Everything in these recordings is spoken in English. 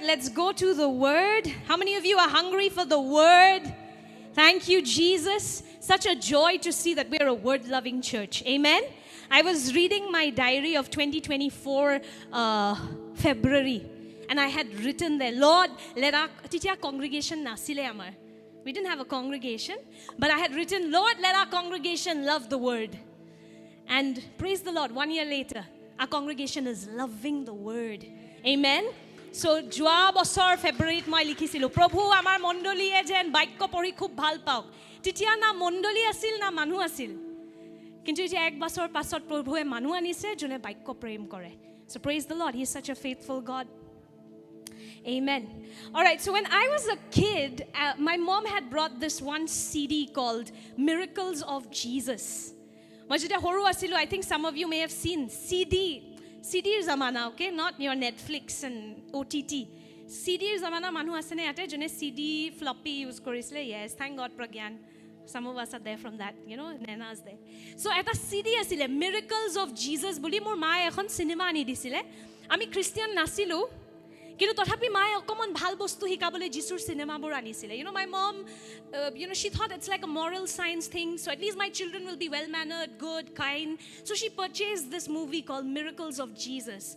let's go to the word. How many of you are hungry for the word? Thank you, Jesus. Such a joy to see that we're a word-loving church. Amen. I was reading my diary of 2024 February, and I had written there, Lord, let our congregation nasile amar. We didn't have a congregation, but I had written, Lord, let our congregation love the word. And praise the Lord, 1 year later, our congregation is loving the word. Amen. So, joa bosor February moi likhisilu, Prabhu amar mondoliye jen baikyo pori khub bhal paok. Titia na mondoli asil na manu asil. Kintu etia ek bosor pasot Prabhuwe manu anise jone baikyo prem kore. So praise the Lord, he is such a faithful God. Amen. All right, so when I was a kid, my mom had brought this one CD called Miracles of Jesus. I think some of you may have seen CD zamana, okay? Not your Netflix and OTT. CD zamana manu asene ate jone CD floppy use korisle. Yes, thank God Pragyan. Some of us are there from that, you know, Nena's there. So at a CD asile Miracles of Jesus buli mor ma ekhon cinema ani disile. Ami Christian nasilu. Kintu tothapi mai okomon bhal bostu hikabole Jisur cinema bor anisile. You know, my mom, she thought it's like a moral science thing, so at least my children will be well-mannered, good, kind. So she purchased this movie called Miracles of Jesus.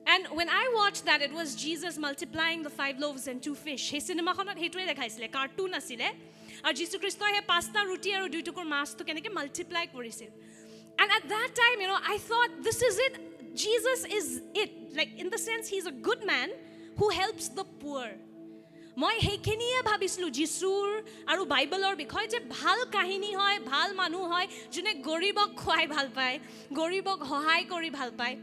And when I watched that, it was Jesus multiplying the 5 loaves and 2 fish. He cinema khonot hetue dekhaisile, cartoon asile. Ar Jisu Christo he 5ta ruti aru 2 tukur mas to keneke multiply korisil. And at that time, you know, I thought, this is it. Jesus is it. Like, in the sense, he's a good man who helps the poor. Moi hekhiniye bhabislu Jisur aru Bible bikhoy je bhal kahini hoy, bhal manu hoy, jone goribok khwai bhal pai, goribok hohai kori bhal pai.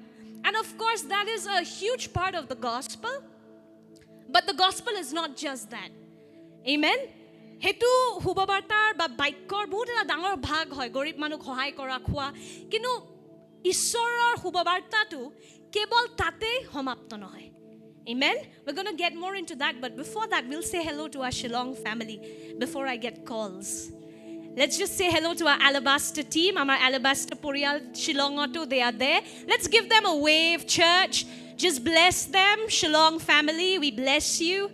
And of course, that is a huge part of the gospel. But the gospel is not just that. Amen. Hetu hubabartar ba baikkor bahut eta dangor bhag hoy, gorib manuk hohai kora khwa. Kintu Ishoror hubabartatu kebol tate homapto nohoy. Amen? We're going to get more into that, but before that, we'll say hello to our Shillong family before I get calls. Let's just say hello to our Alabaster team. Our Alabaster Purial Shillong Auto, they are there. Let's give them a wave, church. Just bless them, Shillong family. We bless you.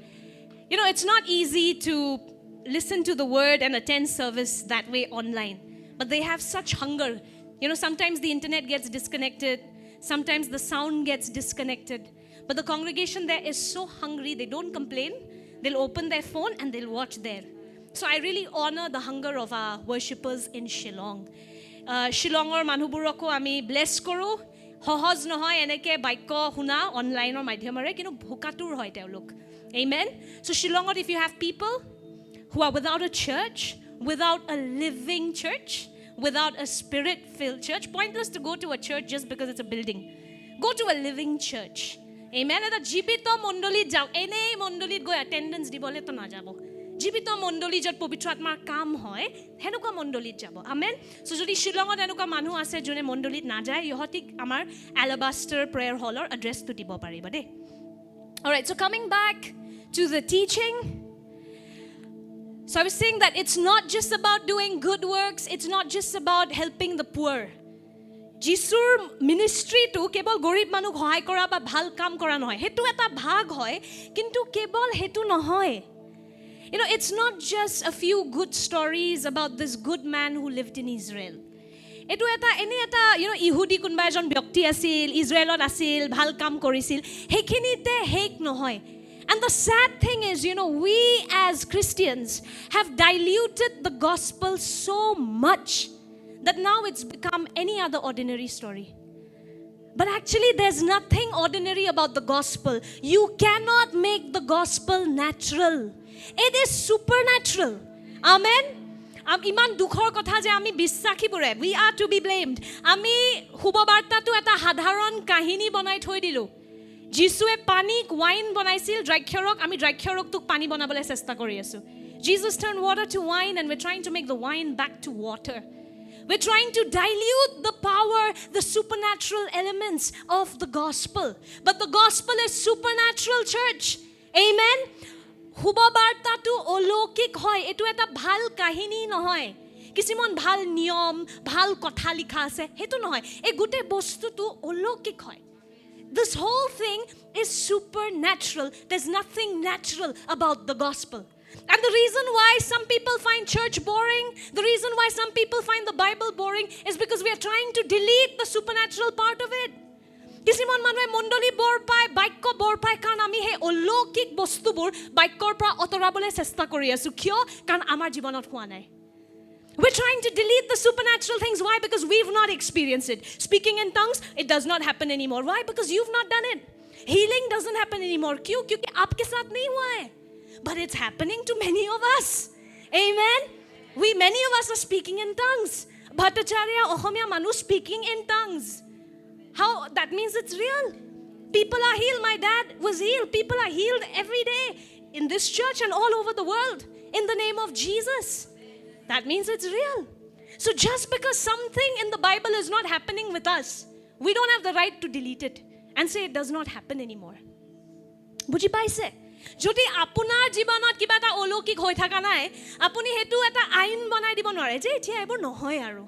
You know, it's not easy to listen to the word and attend service that way online, but they have such hunger. You know, sometimes the internet gets disconnected. Sometimes the sound gets disconnected. But the congregation there is so hungry, they don't complain. They'll open their phone and they'll watch there. So I really honor the hunger of our worshippers in Shillong. Shillongor manhuburoko ami bless koru. Hohoj nohoy eneke baikyo huna online or madhyamare kintu bhukatur hoy teolok. Amen. So Shillongot, if you have people who are without a church, without a living church, without a spirit-filled church, pointless to go to a church just because it's a building. Go to a living church. Amen. Eta jibito mondolit jao. Enei mondolit goi attendance dibole to na jabo. Jibito mondoli jot pabitra atmar kam hoy, henuka mondolit jabo. Amen. So jodi Shillongot enuka manu ase jone mondolit na jay, yohotik amar Alabaster prayer hall or address to dibo paribo de. All right, so coming back to the teaching. So I was saying that it's not just about doing good works, it's not just about helping the poor. Jisur ministry to kebol gorib manuk hohai kora ba bhal kam kora nohoy. Hetu eta bhag hoy, kintu kebol hetu nohoy. You know, it's not just a few good stories about this good man who lived in Israel. Etu eta, you know, Ihudi kunba ejon byakti asil, Israelot asil, bhal kam korisil. Hekhinite hek nohoy. And the sad thing is, you know, we as Christians have diluted the gospel so much that now it's become any other ordinary story. But actually, there's nothing ordinary about the gospel. You cannot make the gospel natural. It is supernatural. Amen? Iman dukhor kotha je ami bisakhi bure. We are to be blamed. Ami hubobarta tu eta hadharon kahini banai thoi dilu. Jisue panik wine banaisil drakhyorok ami drakhyorok tuk pani banabole chesta kori asu. Jesus turned water to wine and we're trying to make the wine back to water. We're trying to dilute the power, the supernatural elements of the gospel. But the gospel is supernatural, church. Amen? Hubabarta tu olokik hoy. Etu eta bhal kahini nohoy. Kisimon bhal niyom, bhal kotha likha ase. Hetu nohoy. E gute bostu tu olokik hoy. This whole thing is supernatural. There's nothing natural about the gospel. And the reason why some people find church boring, the reason why some people find the Bible boring is because we are trying to delete the supernatural part of it. কিছুমান মানুহে মণ্ডলী বৰ পায়, বাক্য বৰ পায়, কাৰণ আমি সেই অলৌকিক বস্তুবোৰ বাক্যৰ পৰা অতৰাবলৈ চেষ্টা কৰি আছো। কিয়? কাৰণ আমাৰ জীৱনত হোৱা নাই। We're trying to delete the supernatural things. Why? Because we've not experienced it. Speaking in tongues, it does not happen anymore. Why? Because you've not done it. Healing doesn't happen anymore. क्यों? क्योंकि आपके साथ नहीं हुआ है. But it's happening to many of us. Amen? Many of us are speaking in tongues. Bhattacharya, Ohomya Manu speaking in tongues. How? That means it's real. People are healed. My dad was healed. People are healed every day in this church and all over the world in the name of Jesus. That means it's real. So just because something in the Bible is not happening with us, we don't have the right to delete it and say it does not happen anymore. বুজি পাইছে? যদি আপোনাৰ জীৱনত কিবা এটা অলৌকিক হৈ থকা নাই, আপুনি হেতু এটা আইন বনাই দিব নোৱাৰে যে এতিয়া এবোৰ নহয় আৰু।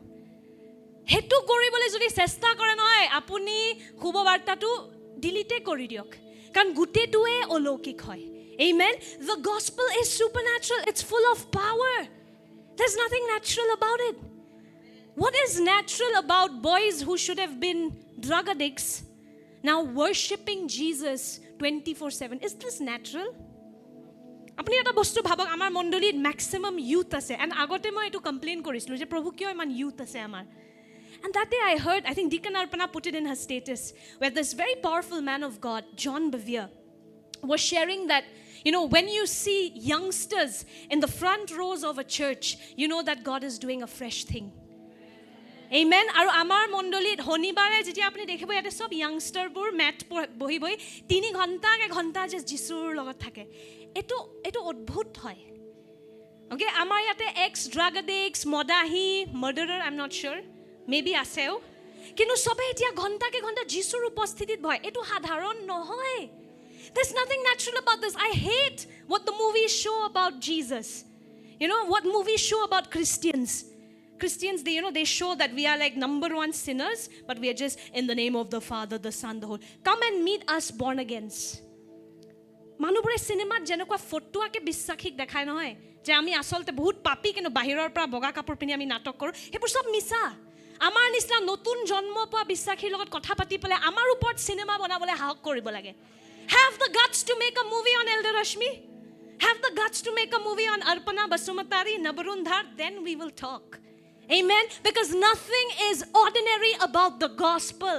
হেতু কৰিবলৈ যদি চেষ্টা কৰে নহয়, আপুনি শুভবাৰ্তাটো ডিলিটে কৰি দিয়ক। কাৰণ গুটেটোৱে অলৌকিক হয়। Amen? The gospel is supernatural. It's full of power. There's nothing natural about it. What is natural about boys who should have been drug addicts now worshipping Jesus 24/7? Is this natural? আপুনি এটা বস্তু ভাবক, আমাৰ মণ্ডলীত maximum youth আছে। And আগতে মই এইটো কমপ্লেইন কৰিছিলোঁ যে প্ৰভু কিয় ইমান ইউথ আছে আমাৰ। And that day I heard, I think Deacon Arpana put it in her status, where this very powerful man of God, John Bevere, was sharing that, when you see youngsters in the front rows of a church, you know that God is doing a fresh thing. Amen? আৰু আমাৰ মণ্ডলীত শনিবাৰে যেতিয়া আপুনি দেখিব ইয়াতে সব youngsterবোৰ মেট বহি 3 ঘণ্টা এক ঘণ্টা যে যিশুৰ লগত থাকে। এইটো অদ্ভুত হয়। Okay, আমাৰ ইয়াতে ex drug addicts, Madahi, murderer, I'm not sure, maybe আছেও, কিন্তু সবে এতিয়া ঘণ্টাকে ঘণ্টা যিশুৰ উপস্থিতিত বহে। এইটো সাধাৰণ নহয়। There's nothing natural about this. I hate what the movies show about Jesus. What movies show about Christians. Christians, they show that we are like number 1 sinners, but we are just in the name of the Father, the Son, the Holy. Come and meet us born agains. মানুহবোৰে সিনেমাত যেনেকুৱা ফটোৱাকে বিশ্বাসীক দেখায় নহয়, যে আমি আসলতে বহুত পাপী কিন্তু বাহিৰৰ পৰা বগা কাপোৰ পিন্ধি আমি নাটক কৰোঁ, সেইবোৰ সব মিছা। আমাৰ নিচিনা নতুন জন্ম পোৱা বিশ্বাসীৰ লগত কথা পাতি পেলাই আমাৰ ওপৰত সিনেমা বনাবলৈ সাহস কৰিব লাগে। Have the guts to make a movie on Elder Rashmi. Have the guts to make a movie on Arpana Basumatari, Nabarundhar, then we will talk. Amen? Because nothing is ordinary about the gospel.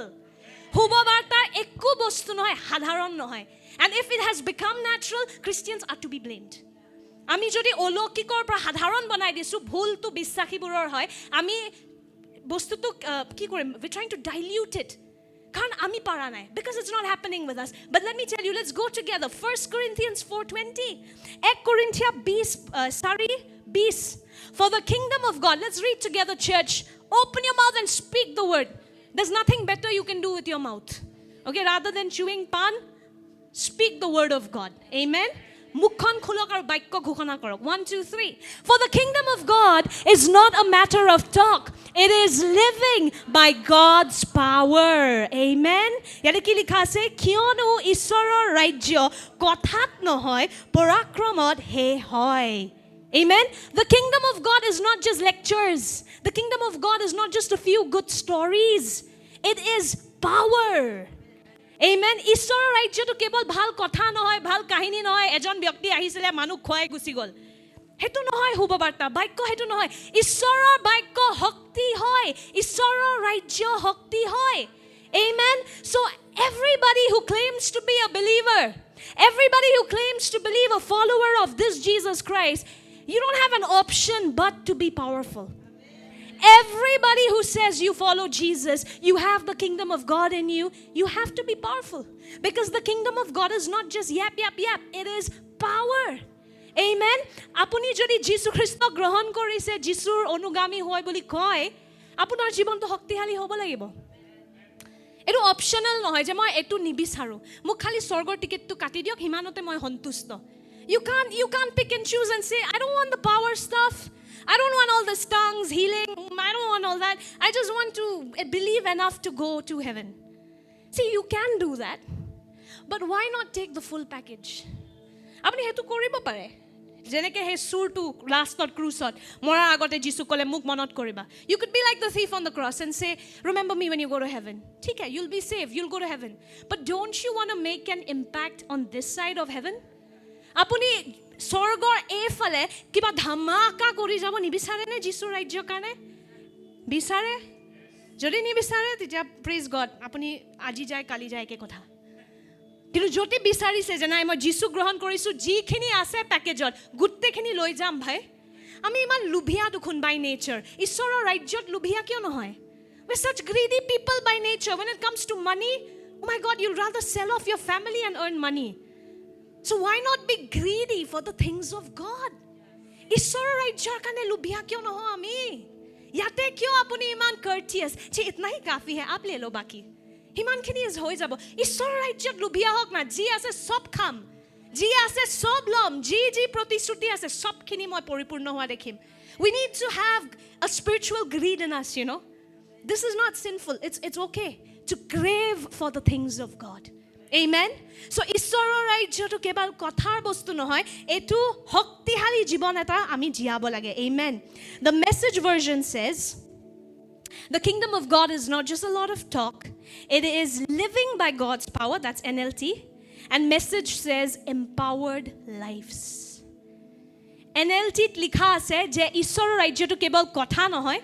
Hubabarta ekku bostu nohoy, sadharon nohoy. And if it has become natural, Christians are to be blamed. Ami jodi olokikor pra sadharon banai disu, bhul tu bissakhibur hoy, ami bostu tu ki korim, we're trying to dilute it. Karan ami para nai, because it's not happening with us. But let me tell you, let's go together. 1 Corinthians 4:20. 1 Corinthians 20. For the kingdom of God. Let's read together, church. Open your mouth and speak the word. There's nothing better you can do with your mouth. Okay, rather than chewing pan, speak the word of God. Amen. Mukhon khulok ar baikko ghoshona korok. 1, 2, 3. For the kingdom of God is not a matter of talk. It is living by God's power. Amen. Yate ki likha ase, kiyono ishoror rajyo kothat nohoy, parakromot he hoy. Amen. The kingdom of God is not just lectures. The kingdom of God is not just a few good stories. It is power. Amen. Ishor rajyoto kebol bhal kotha nohoy, bhal kahini nohoy, ejon byakti ahisile manu khoi gusi gol. Hetu nohoy hubabarta, baikko hetu nohoy. Ishoror baikko hokti hoy. Ishoror rajyo hokti hoy. Amen. So everybody who claims to be a believer, everybody who claims to believe a follower of this Jesus Christ, you don't have an option but to be powerful. Everybody who says you follow Jesus, you have the kingdom of God in you, you have to be powerful. Because the kingdom of God is not just yap. It is power. Amen. Apuni jodi Jisu Christo grohon korise, Jisur onugami hoy boli koy, apunar jibonto hoktihali hobo lagibo. Etu optional nohoy je moi etu nibisaru. Muk khali sorgor ticket tu kati diok himanote moi hontusto. You can't pick and choose and say, I don't want the power stuff. I don't want all this tongues, healing. I don't want all that. I just want to believe enough to go to heaven. See, you can do that, but why not take the full package? আপুনি হেতু কৰিব পাৰে যেনেকৈ সেই চুৰটো লাষ্টত ক্ৰুচত মৰাৰ আগতে যীশু ক'লে মোক মনত কৰিবা you could be like the thief on the cross and say remember me when you go to heaven ঠিক আছে you'll be saved you'll go to heaven but don't you want to make an impact on this side of heaven আপুনি স্বৰ্গৰ এইফালে কিবা ধামাকা কৰি যাব নিবিচাৰেনে যীশুৰ ৰাজ্যৰ কাৰণে বিচাৰে যদি নিবিচাৰে তেতিয়া প্ৰেজ গড আপুনি আজি যায় কালি যায় একে কথা কিন্তু যদি বিচাৰিছে যে নাই মই যীশু গ্ৰহণ কৰিছোঁ যিখিনি আছে পেকেজত গোটেইখিনি লৈ যাম ভাই আমি ইমান লুভিয়া দেখোন বাই নেচাৰ ঈশ্বৰৰ ৰাজ্যত লুভিয়া কিয় নহয় we're such greedy people by nature when it comes to money oh my god you'll rather sell off your family and earn money so why not be greedy for the things of God ঈশ্বৰৰ ৰাজ্যৰ কাৰণে লুভিয়া কিয় নহয় আমি ইয়াতে কিয় আপুনি ইমান courteous যে ইতনা ही काफी है आप ले लो बाकी হিমানখিনি হৈ যাব ঈশ্বৰৰ ৰাজ্যত লুভিয়া হওক না যি আছে সব খাম যি আছে সব লম যি যি প্ৰতিশ্ৰুতি আছে সবখিনি মই পৰিপূৰ্ণ হোৱা দেখিম we need to have a spiritual greed in us you know this is not sinful it's okay to crave for the things of God amen so ঈশ্বৰৰ ৰাজ্যটো কেৱল কথাৰ বস্তু নহয় এটো শক্তিশালী জীৱন এটা আমি জীয়াব লাগে amen the message version says the kingdom of God is not just a lot of talk. It is living by God's power. That's NLT. And message says empowered lives. NLT লিখা আছে যে ঈশ্বৰৰ ৰাজ্যটো কেৱল কথা নহয়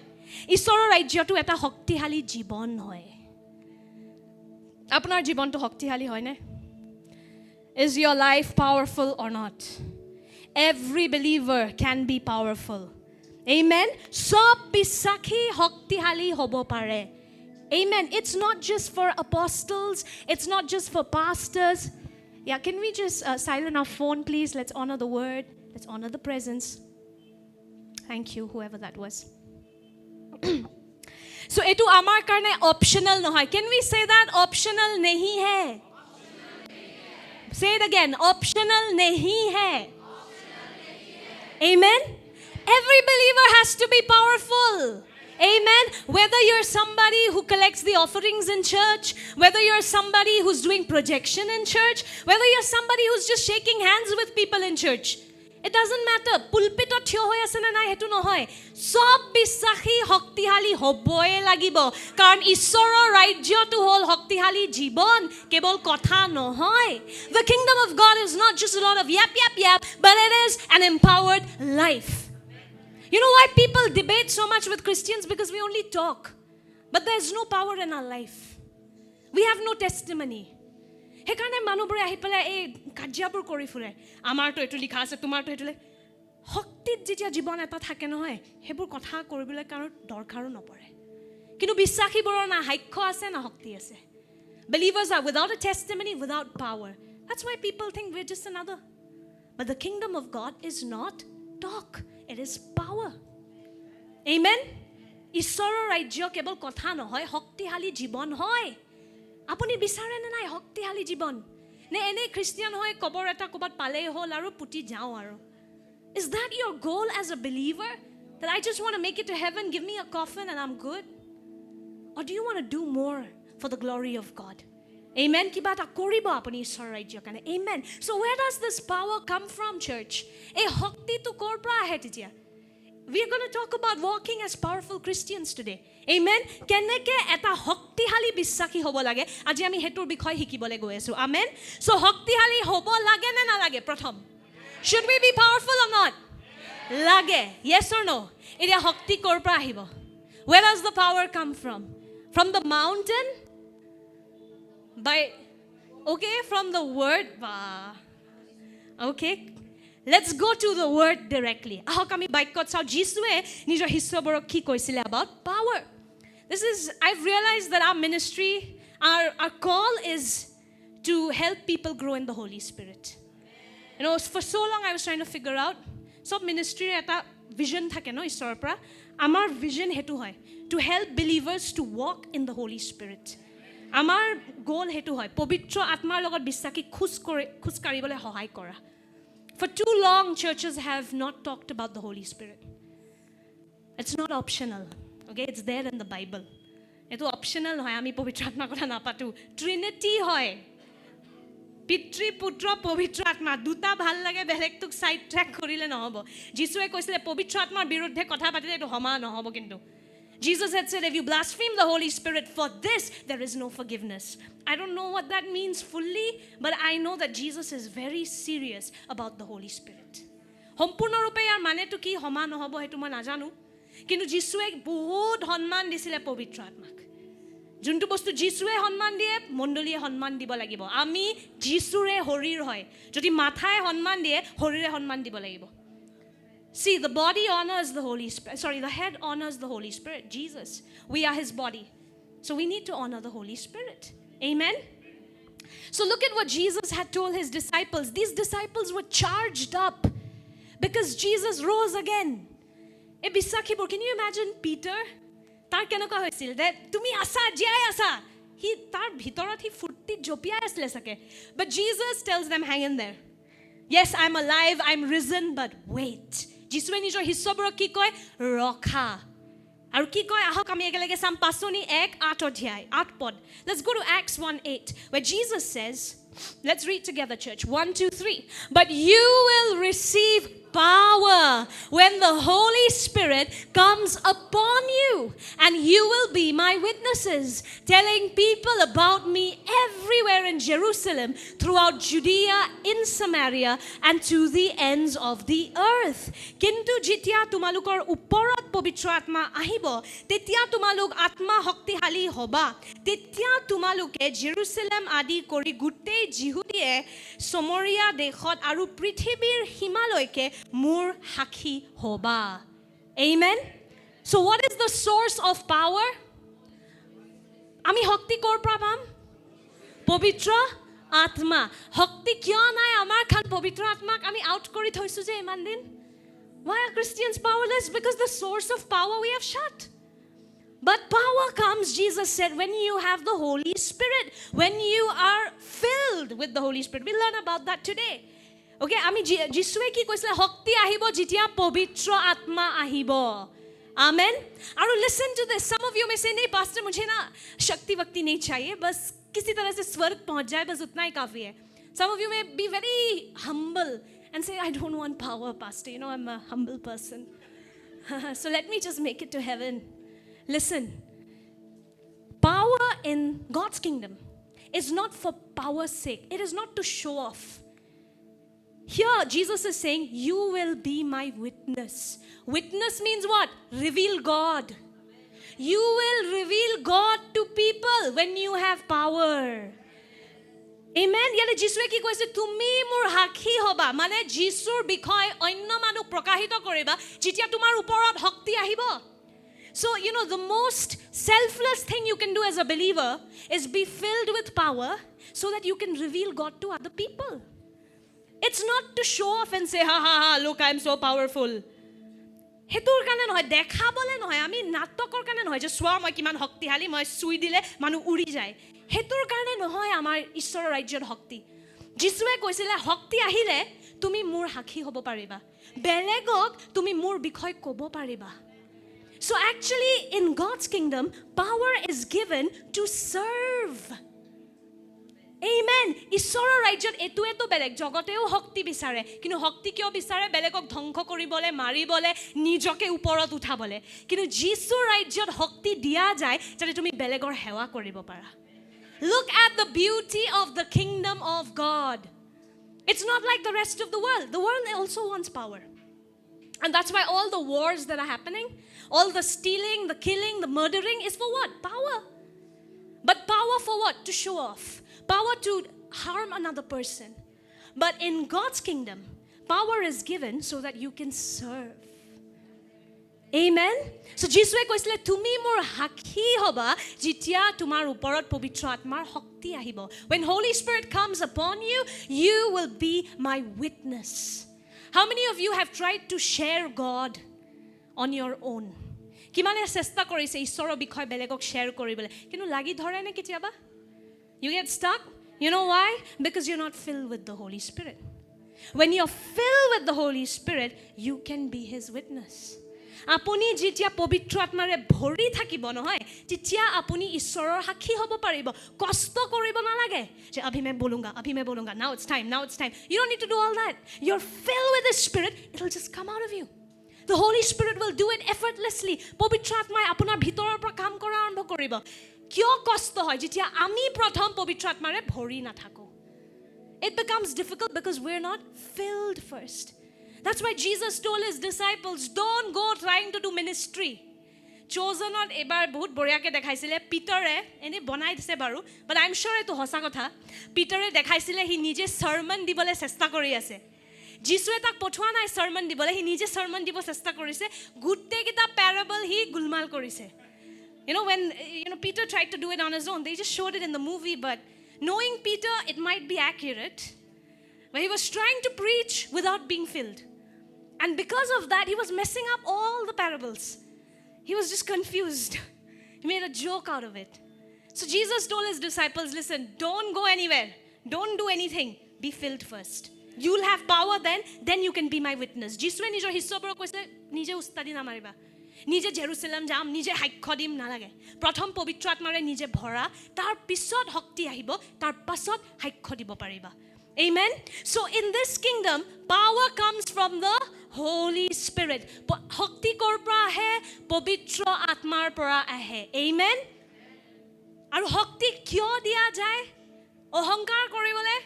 ঈশ্বৰৰ ৰাজ্যটো এটা শক্তিশালী জীৱন হয় আপোনাৰ জীৱনটো শক্তিশালী হয় নে Is your life powerful or not? Every believer can be powerful. Amen. সব বিশ্বাসী শক্তিশালী হ'ব পাৰে. Amen. It's not just for apostles. It's not just for pastors. Yeah, can we just silence our phone, please? Let's honor the word. Let's honor the presence. Thank you, whoever that was. So, etu amar karne optional নহয়. Can we say that? Optional nahi hai. Say it again. Optional nahi hai. Amen. Every believer has to be powerful. Amen. Whether you're somebody who collects the offerings in church, whether you're somebody who's doing projection in church, whether you're somebody who's just shaking hands with people in church, it doesn't matter. Pulpitot থিয় হৈ আছে না নাই হেতু নহয় সব বিশ্বাসী শক্তিশালী হ'বই লাগিব কাৰণ ঈশ্বৰৰ ৰাজ্যটো হ'ল শক্তিশালী জীৱন কেৱল কথা নহয় The kingdom of God is not just a lot of yap yap yap but it is an empowered life You know why people debate so much with Christians? Because we only talk. But there's no power in our life. We have no testimony. সেইকাৰণে মানুহবোৰে আহি পেলাই এই কাজিয়াবোৰ কৰি ফুৰে আমাৰতো এইটো লিখা আছে তোমাৰতো এইটো শক্তিত যেতিয়া জীৱন এটা থাকে নহয় সেইবোৰ কথা কৰিবলৈ কাৰো দৰকাৰো নপৰে কিন্তু বিশ্বাসীবোৰৰ না সাক্ষ্য আছে না শক্তি আছে Believers are without a testimony, without power. That's why people think we're just another. But the kingdom of God is not talk. It is power. Amen? ঈশ্বৰৰ ৰাজ্য কেৱল কথা নহয় শক্তিশালী জীৱন হয় আপুনি বিচাৰে নে নাই শক্তিশালী জীৱন নে এনে খ্ৰীষ্টিয়ান হয় কবৰ এটা ক'বাত পালেই হ'ল আৰু পুতি যাওঁ আৰু Is that your goal as a believer? That I just want to make it to heaven, give me a coffin and I'm good? Or do you want to do more for the glory of God? Amen. কিবা এটা কৰিব আপুনি ঈশ্বৰৰ ৰাজ্যৰ কাৰণে Amen. So where does this power come from, church? এই শক্তিটো ক'ৰ পৰা আহে তেতিয়া We are going to talk about walking as powerful Christians today. Amen. কেনেকৈ এটা শক্তিশালী বিশ্বাসী হ'ব লাগে আজি আমি হেতুৰ বিষয় শিকিবলৈ গৈ আছো Amen. So শক্তিশালী হ'ব লাগে নে নালাগে প্ৰথম Should we be powerful or not? লাগে Yes or no? এতিয়া শক্তি ক'ৰ পৰা আহিব Where does the power come from? From the mountain? From the word. Okay. Let's go to the word directly. Ahok ami baikot sao Jisue nijor hissoborok ki koisile about power. I've realized that our ministry, our call is to help people grow in the Holy Spirit. You know, for so long I was trying to figure out sob ministry eta vision thake no isorer pra amar vision hetu hoy to help believers to walk in the Holy Spirit. Amar goal hetu hoy pavitra atmar logot bisaki khus karibole sahay kora. For too long churches have not talked about the Holy Spirit. It's not optional. Okay, it's there in the Bible. এটো optional হয় আমি পবিত্ৰ আত্মাৰ কথা নাপাতো Trinity হয় পিতৃ পুত্ৰ পবিত্ৰ আত্মা দুটা ভাল লাগে বেলেগটোক সাইড ট্ৰেক কৰিলে নহব যিশুৱে কৈছিলে পবিত্ৰ আত্মাৰ বিৰুদ্ধে কথা পাতিলে এটো হমা নহব কিন্তু Jesus had said, if you blaspheme the Holy Spirit for this, there is no forgiveness. I don't know what that means fully, but I know that Jesus is very serious about the Holy Spirit. সম্পূৰ্ণৰূপে ইয়াৰ মানেটো কি হমা নহব হেতু মই নাজানো কিন্তু যিশুৱে বহুত সন্মান দিছিলে পবিত্ৰ আত্মাক যোনটো বস্তু যিশুৱে সন্মান দিয়ে মণ্ডলীয়ে সন্মান দিব লাগিব আমি যিশুৰে শৰীৰ হয় যদি মাথায় সন্মান দিয়ে শৰীৰে সন্মান দিব লাগিব See, the body honors the Holy Spirit. Sorry, the head honors the Holy Spirit, Jesus. We are his body. So we need to honor the Holy Spirit. Amen? So look at what Jesus had told his disciples. These disciples were charged up because Jesus rose again. Can you imagine Peter? Tar kenuka hoisil that tumi asa jai asa. He tar bhitorat hi furti jopia asle sake. But Jesus tells them hang in there. Yes, I'm alive, I'm risen, but wait. যিশুৱে নিজৰ হিস্যবোৰক কি কয় ৰখা আৰু কি কয় আহক আমি একেলগে চাম পাছনি 1:8 অধ্যায় 8 পদ Let's go to Acts 1:8 where Jesus says let's read together church 1 2 3 but you will receive power when the Holy Spirit comes upon you and you will be my witnesses telling people about me everywhere in Jerusalem throughout Judea in Samaria and to the ends of the earth kintu jitia tumalukor uporat pavitra atma ahibo tetia tumaluk atma shaktiশালী hoba tetia tumaluke Jerusalem adi kori guttei Jehudie Samaria dekhot aru prithibir himaloike মোৰ সাক্ষী হবা Amen So what is the source of power আমি শক্তি কৰ পৰা পাম পবিত্ৰ আত্মা শক্তি কিয় নাই আমাৰ খান পবিত্ৰ আত্মাক আমি আউট কৰি থৈছো যে ইমান দিন Why are Christians powerless because the source of power we have shut But power comes, Jesus said, when you have the Holy Spirit, when you are filled with the Holy Spirit. We'll learn about that today. Okay, আমি যিশুৱে কি কৈছিলে শক্তি আহিব যেতিয়া পবিত্ৰ আত্মা আহিব Amen. আৰু listen to this. Some of you may say, नहीं pastor मुझे ना शक्ति वक्ति नहीं चाहिए बस किसी तरह से स्वर्ग पहुंच जाए बस उतना ही काफी है Some of you may be very humble and say, I don't want power, pastor. You know, I'm a humble person. So let me just make it to heaven. Listen. Power in God's kingdom is not for power's sake. It is not to show off. Here, Jesus is saying, you will be my witness. Witness means what? Reveal God. You will reveal God to people when you have power. Amen. Yale Jisue ki koise tumi mur hakhi hoba. Mane Jisur bikhoy onno manuk prokahito koriba. Jitia tumar uporot shakti ahibo. So, you know, the most selfless thing you can do as a believer is be filled with power so that you can reveal God to other people. It's not to show off and say, ha ha ha, look, I'm so powerful. হেতুৰ কাৰণে নহয় দেখাবলে নহয় আমি নাটকৰ কাৰণে নহয় যে সোৱা মই কিমান শক্তিশালী মই সুই দিলে মানুহ উৰি যায় হেতুৰ কাৰণে নহয় আমাৰ ঈশ্বৰৰ ৰাজ্যৰ শক্তি যিশুৱে কৈছিলে শক্তি আহিলে তুমি মোৰ সাক্ষী হ'ব পাৰিবা বেলেগক তুমি মোৰ বিষয় ক'ব পাৰিবা So actually in God's kingdom power is given to serve Amen. ঈশ্বৰৰ ৰাজ্যত এটো বেলেগ জগতেও শক্তি বিচাৰে কিন্তু শক্তি কিয় বিচাৰে বেলেগক ধ্বংস কৰিবলে মাৰিবলে নিজকে ওপৰত উঠাবলে কিন্তু যিশুৰ ৰাজ্যত শক্তি দিয়া যায় যাতে তুমি বেলেগৰ সেৱা কৰিব পাৰা Look at the beauty of the kingdom of God. It's not like the rest of the world. The world also wants power. And that's why all the wars that are happening, all the stealing, the killing, the murdering is for what? Power. But power for what? To show off. Power to harm another person. But in God's kingdom, power is given so that you can serve. Amen. So যিশুৱে কৈছিলে তুমি মোৰ সাক্ষী হবা যেতিয়া তোমাৰ ওপৰত পবিত্ৰ আত্মাৰ শক্তি আহিব When Holy Spirit comes upon you, you will be my witness. How many of you have tried to share God on your own? কিমানে চেষ্টা কৰিছে ঈশ্বৰৰ বিষয় বেলেগক শ্বেয়াৰ কৰিবলৈ কিন্তু লাগি ধৰে নে কেতিয়াবা You get stuck? You know why? Because you're not filled with the Holy Spirit. When you're filled with the Holy Spirit, you can be his witness. আপুনি যেতিয়া পবিত্ৰ আত্মাৰে ভৰি থাকিব নহয় তেতিয়া আপুনি ঈশ্বৰৰ সাক্ষী হ'ব পাৰিব কষ্ট কৰিব নালাগে যে अभी मैं बोलूंगा now it's time you don't need to do all that you're filled with the spirit it'll just come out of you the holy spirit will do it effortlessly পবিত্ৰ আত্মাই আপোনাৰ ভিতৰৰ পৰা কাম কৰা আৰম্ভ কৰিব কিয় কষ্ট হয় যেতিয়া আমি প্ৰথম পবিত্ৰ আত্মাৰে ভৰি নাথাকো it becomes difficult because we're not filled first. That's why Jesus told his disciples, don't go trying to do ministry. Chosenot ebar bahut boriya ke dekhaisile Peter ene banai dise baru but I'm sure eto hosa kotha Peter dekhaisile hi nije sermon dibole chesta kori ase Jisue tak pothwa nai sermon dibole hi nije sermon dibo chesta korise gutte kita parable hi gulmal korise when Peter tried to do it on his own they just showed it in the movie but knowing Peter it might be accurate but he was trying to preach without being filled and because of that he was messing up all the parables he was just confused he made a joke out of it so Jesus told his disciples listen don't go anywhere don't do anything be filled first you'll have power then you can be my witness jiswe nijor hissobor koise nije ustadi na mariba nije Jerusalem jam nije সাক্ষ্য দিম নালাগে প্ৰথম পবিত্ৰ আত্মাৰে nije ভৰা তাৰ পিছত শক্তি আহিব তাৰ পাছত সাক্ষ্য দিব পাৰিবা amen so in this kingdom power comes from the holy spirit শক্তি কৰ পৰা আহে পবিত্ৰ আত্মাৰ পৰা আহে amen আৰু শক্তি কিয় দিয়া যায় অহংকাৰ কৰিবলে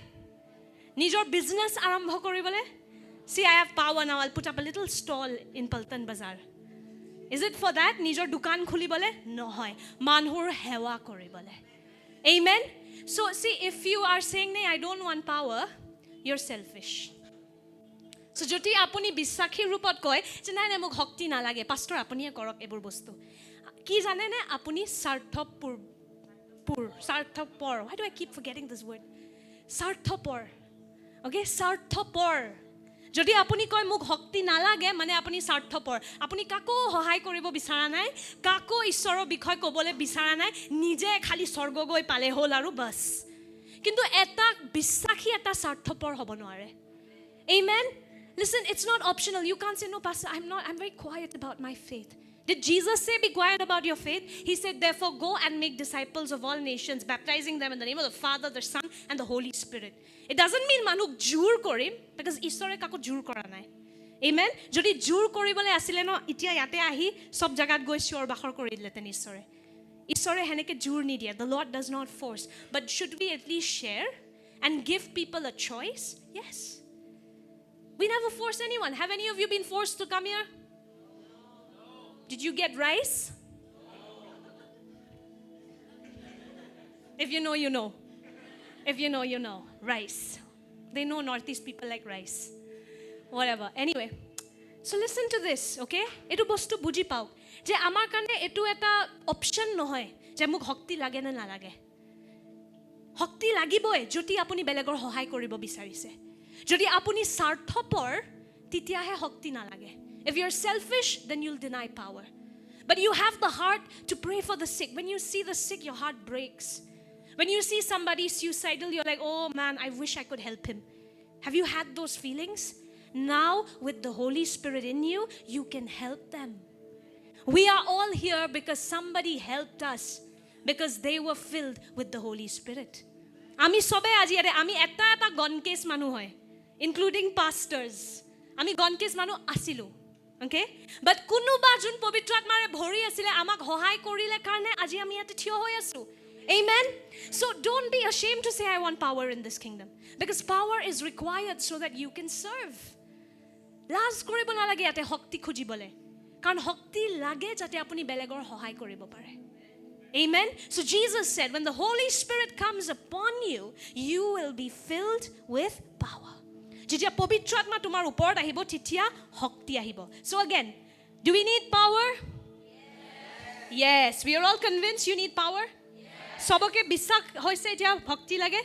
নিজৰ বিজনেস আৰম্ভ কৰিবলে see I have power now I'll put up a little stall in Paltan Bazaar Is it for that? Nijor dukan khulibole? No hoy. Manhur hewa koribole. Amen? So see, if you are saying, I don't want power, you're selfish. So joti apuni bisakhi rupot koy, je nai mok hokti na lage. Pastor apuni korok ebur bostu. Ki jane ne apuni sarthopur. Sarthopor. Why do I keep forgetting this word? Sarthopor. Okay? Sarthopor. যদি আপুনি কয় মোক শক্তি নালাগে মানে আপুনি স্বাৰ্থপৰ আপুনি কাকো সহায় কৰিব বিচৰা নাই কাকো ঈশ্বৰৰ বিষয় ক'বলৈ বিচৰা নাই নিজে খালি স্বৰ্গ গৈ পালে হ'ল আৰু বাস কিন্তু এটা বিশ্বাসী এটা স্বাৰ্থপৰ হ'ব নোৱাৰে amen listen it's not optional you can't say no pastor I'm very quiet about my faith did Jesus say be quiet about your faith he said therefore go and make disciples of all nations baptizing them in the name of the Father the Son and the Holy Spirit it doesn't mean manuk jur korim because ঈশ্বৰে কাকো জুৰ কৰা নাই amen যদি জুৰ কৰিবলে আছিল ন ইতিয়া ইয়াতে আহি সব জাগাত গৈ চিঞৰ বাখৰ কৰি দিলেতেন ঈশ্বৰে হেনেকে জুৰ নিদিয়ে the Lord does not force but should we at least share and give people a choice yes we never force anyone have any of you been forced to come here Did you get rice? If you know, you know. If you know, you know. Rice. They know Northeast people like rice. Whatever. Anyway. So listen to this, okay? Etu bostu buji pao. Je amar kane etu eta option nohoy. Je muk hokti lage na nalage. Hokti lagiboy joti apuni belegor hohai koribo bisarise. Jodi apuni sarthopor titiahe hokti na lage. If you're selfish, then you'll deny power. But you have the heart to pray for the sick. When you see the sick, your heart breaks. When you see somebody suicidal, you're like, oh man, I wish I could help him. Have you had those feelings? Now, with the Holy Spirit in you, you can help them. We are all here because somebody helped us. Because they were filled with the Holy Spirit. Ami sobe ajiare, ami eta gonkes manu hoy. Including pastors. Ami gonkes manu asilu. Okay? But kunuba jun pavitra atmare bhori asile amak hohai korile karne aji ami ate thiyo hoy asu. Amen? So don't be ashamed to say I want power in this kingdom. Because power is required so that you can serve. Laz koribo na lage ate hokti khujibole. Karon hokti lage jate apuni belegor hohai koribo pare. Amen? So Jesus said when the Holy Spirit comes upon you, you will be filled with power. যেতিয়া পবিত্ৰ আত্মা তোমাৰ ওপৰত আহিব তেতিয়া শক্তি আহিব so again do we need power yes we are all convinced you need power সবকে বিশ্বাস হৈছে এতিয়া ভক্তি লাগে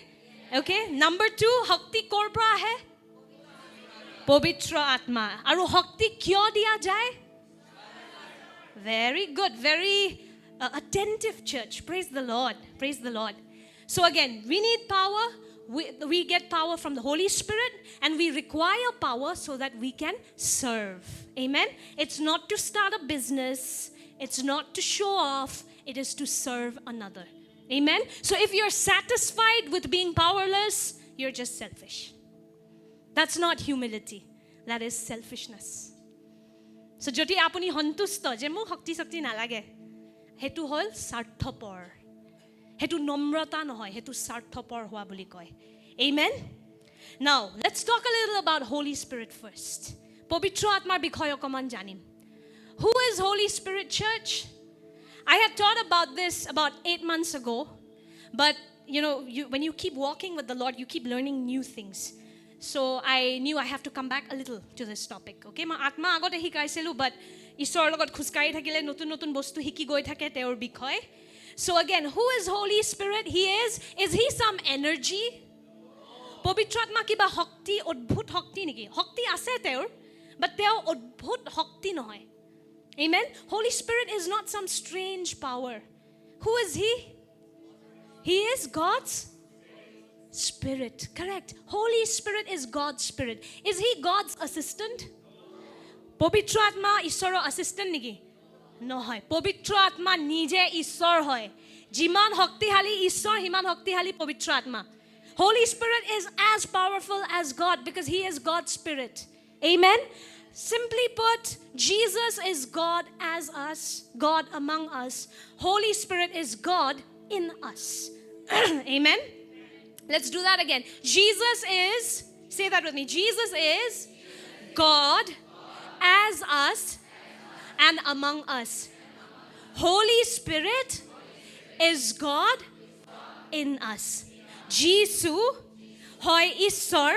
okay number 2 শক্তি কৰ পৰা আহে পবিত্ৰ আত্মা আৰু শক্তি কিয় দিয়া যায় very good very attentive church praise the Lord so again we need power we get power from the Holy Spirit, and we require power so that we can serve. Amen. It's not to start a business, it's not to show off, it is to serve another. Amen. So if you're satisfied with being powerless, you're just selfish. That's not humility, that is selfishness. So jodi apuni hontusto je mu shakti shakti nalage, hetu hol sarthopor, hetu nomrata nohoy, hetu sarthopor howa boli koy. Amen. Now let's talk a little about Holy Spirit first. Pavitra atmar bikhoy okoman janim. Who is Holy Spirit, church? I had taught about this about 8 months ago, but when you keep walking with the Lord, you keep learning new things. So I knew I have to come back a little to this topic. Okay, ma atma agote hikaiselu, but ishor logot khuskai thakile notun notun bostu hiki goi thake teor bikhoy. So again, who is Holy Spirit? Is he some energy? Pavitra atma kiba shakti, odbhut shakti niki? Shakti ase teor, but teo odbhut shakti nohoy. Amen. Holy Spirit is not some strange power. Who is he? He is God's Spirit. Correct. Holy Spirit is God's Spirit. Is he God's assistant? Pavitra atma ishoro assistant niki? No hoy. Pavitra atma nije ishor hoy. Jiman shaktihali ishor, himan shaktihali pavitra atma. Holy Spirit is as powerful as God because he is God's Spirit. Amen. Simply put, Jesus is God as us, God among us. Holy Spirit is God in us. Amen. Let's do that again. Jesus is, say that with me. Jesus is God as us and among us. Holy Spirit is God in us. Jisu hoy Ishor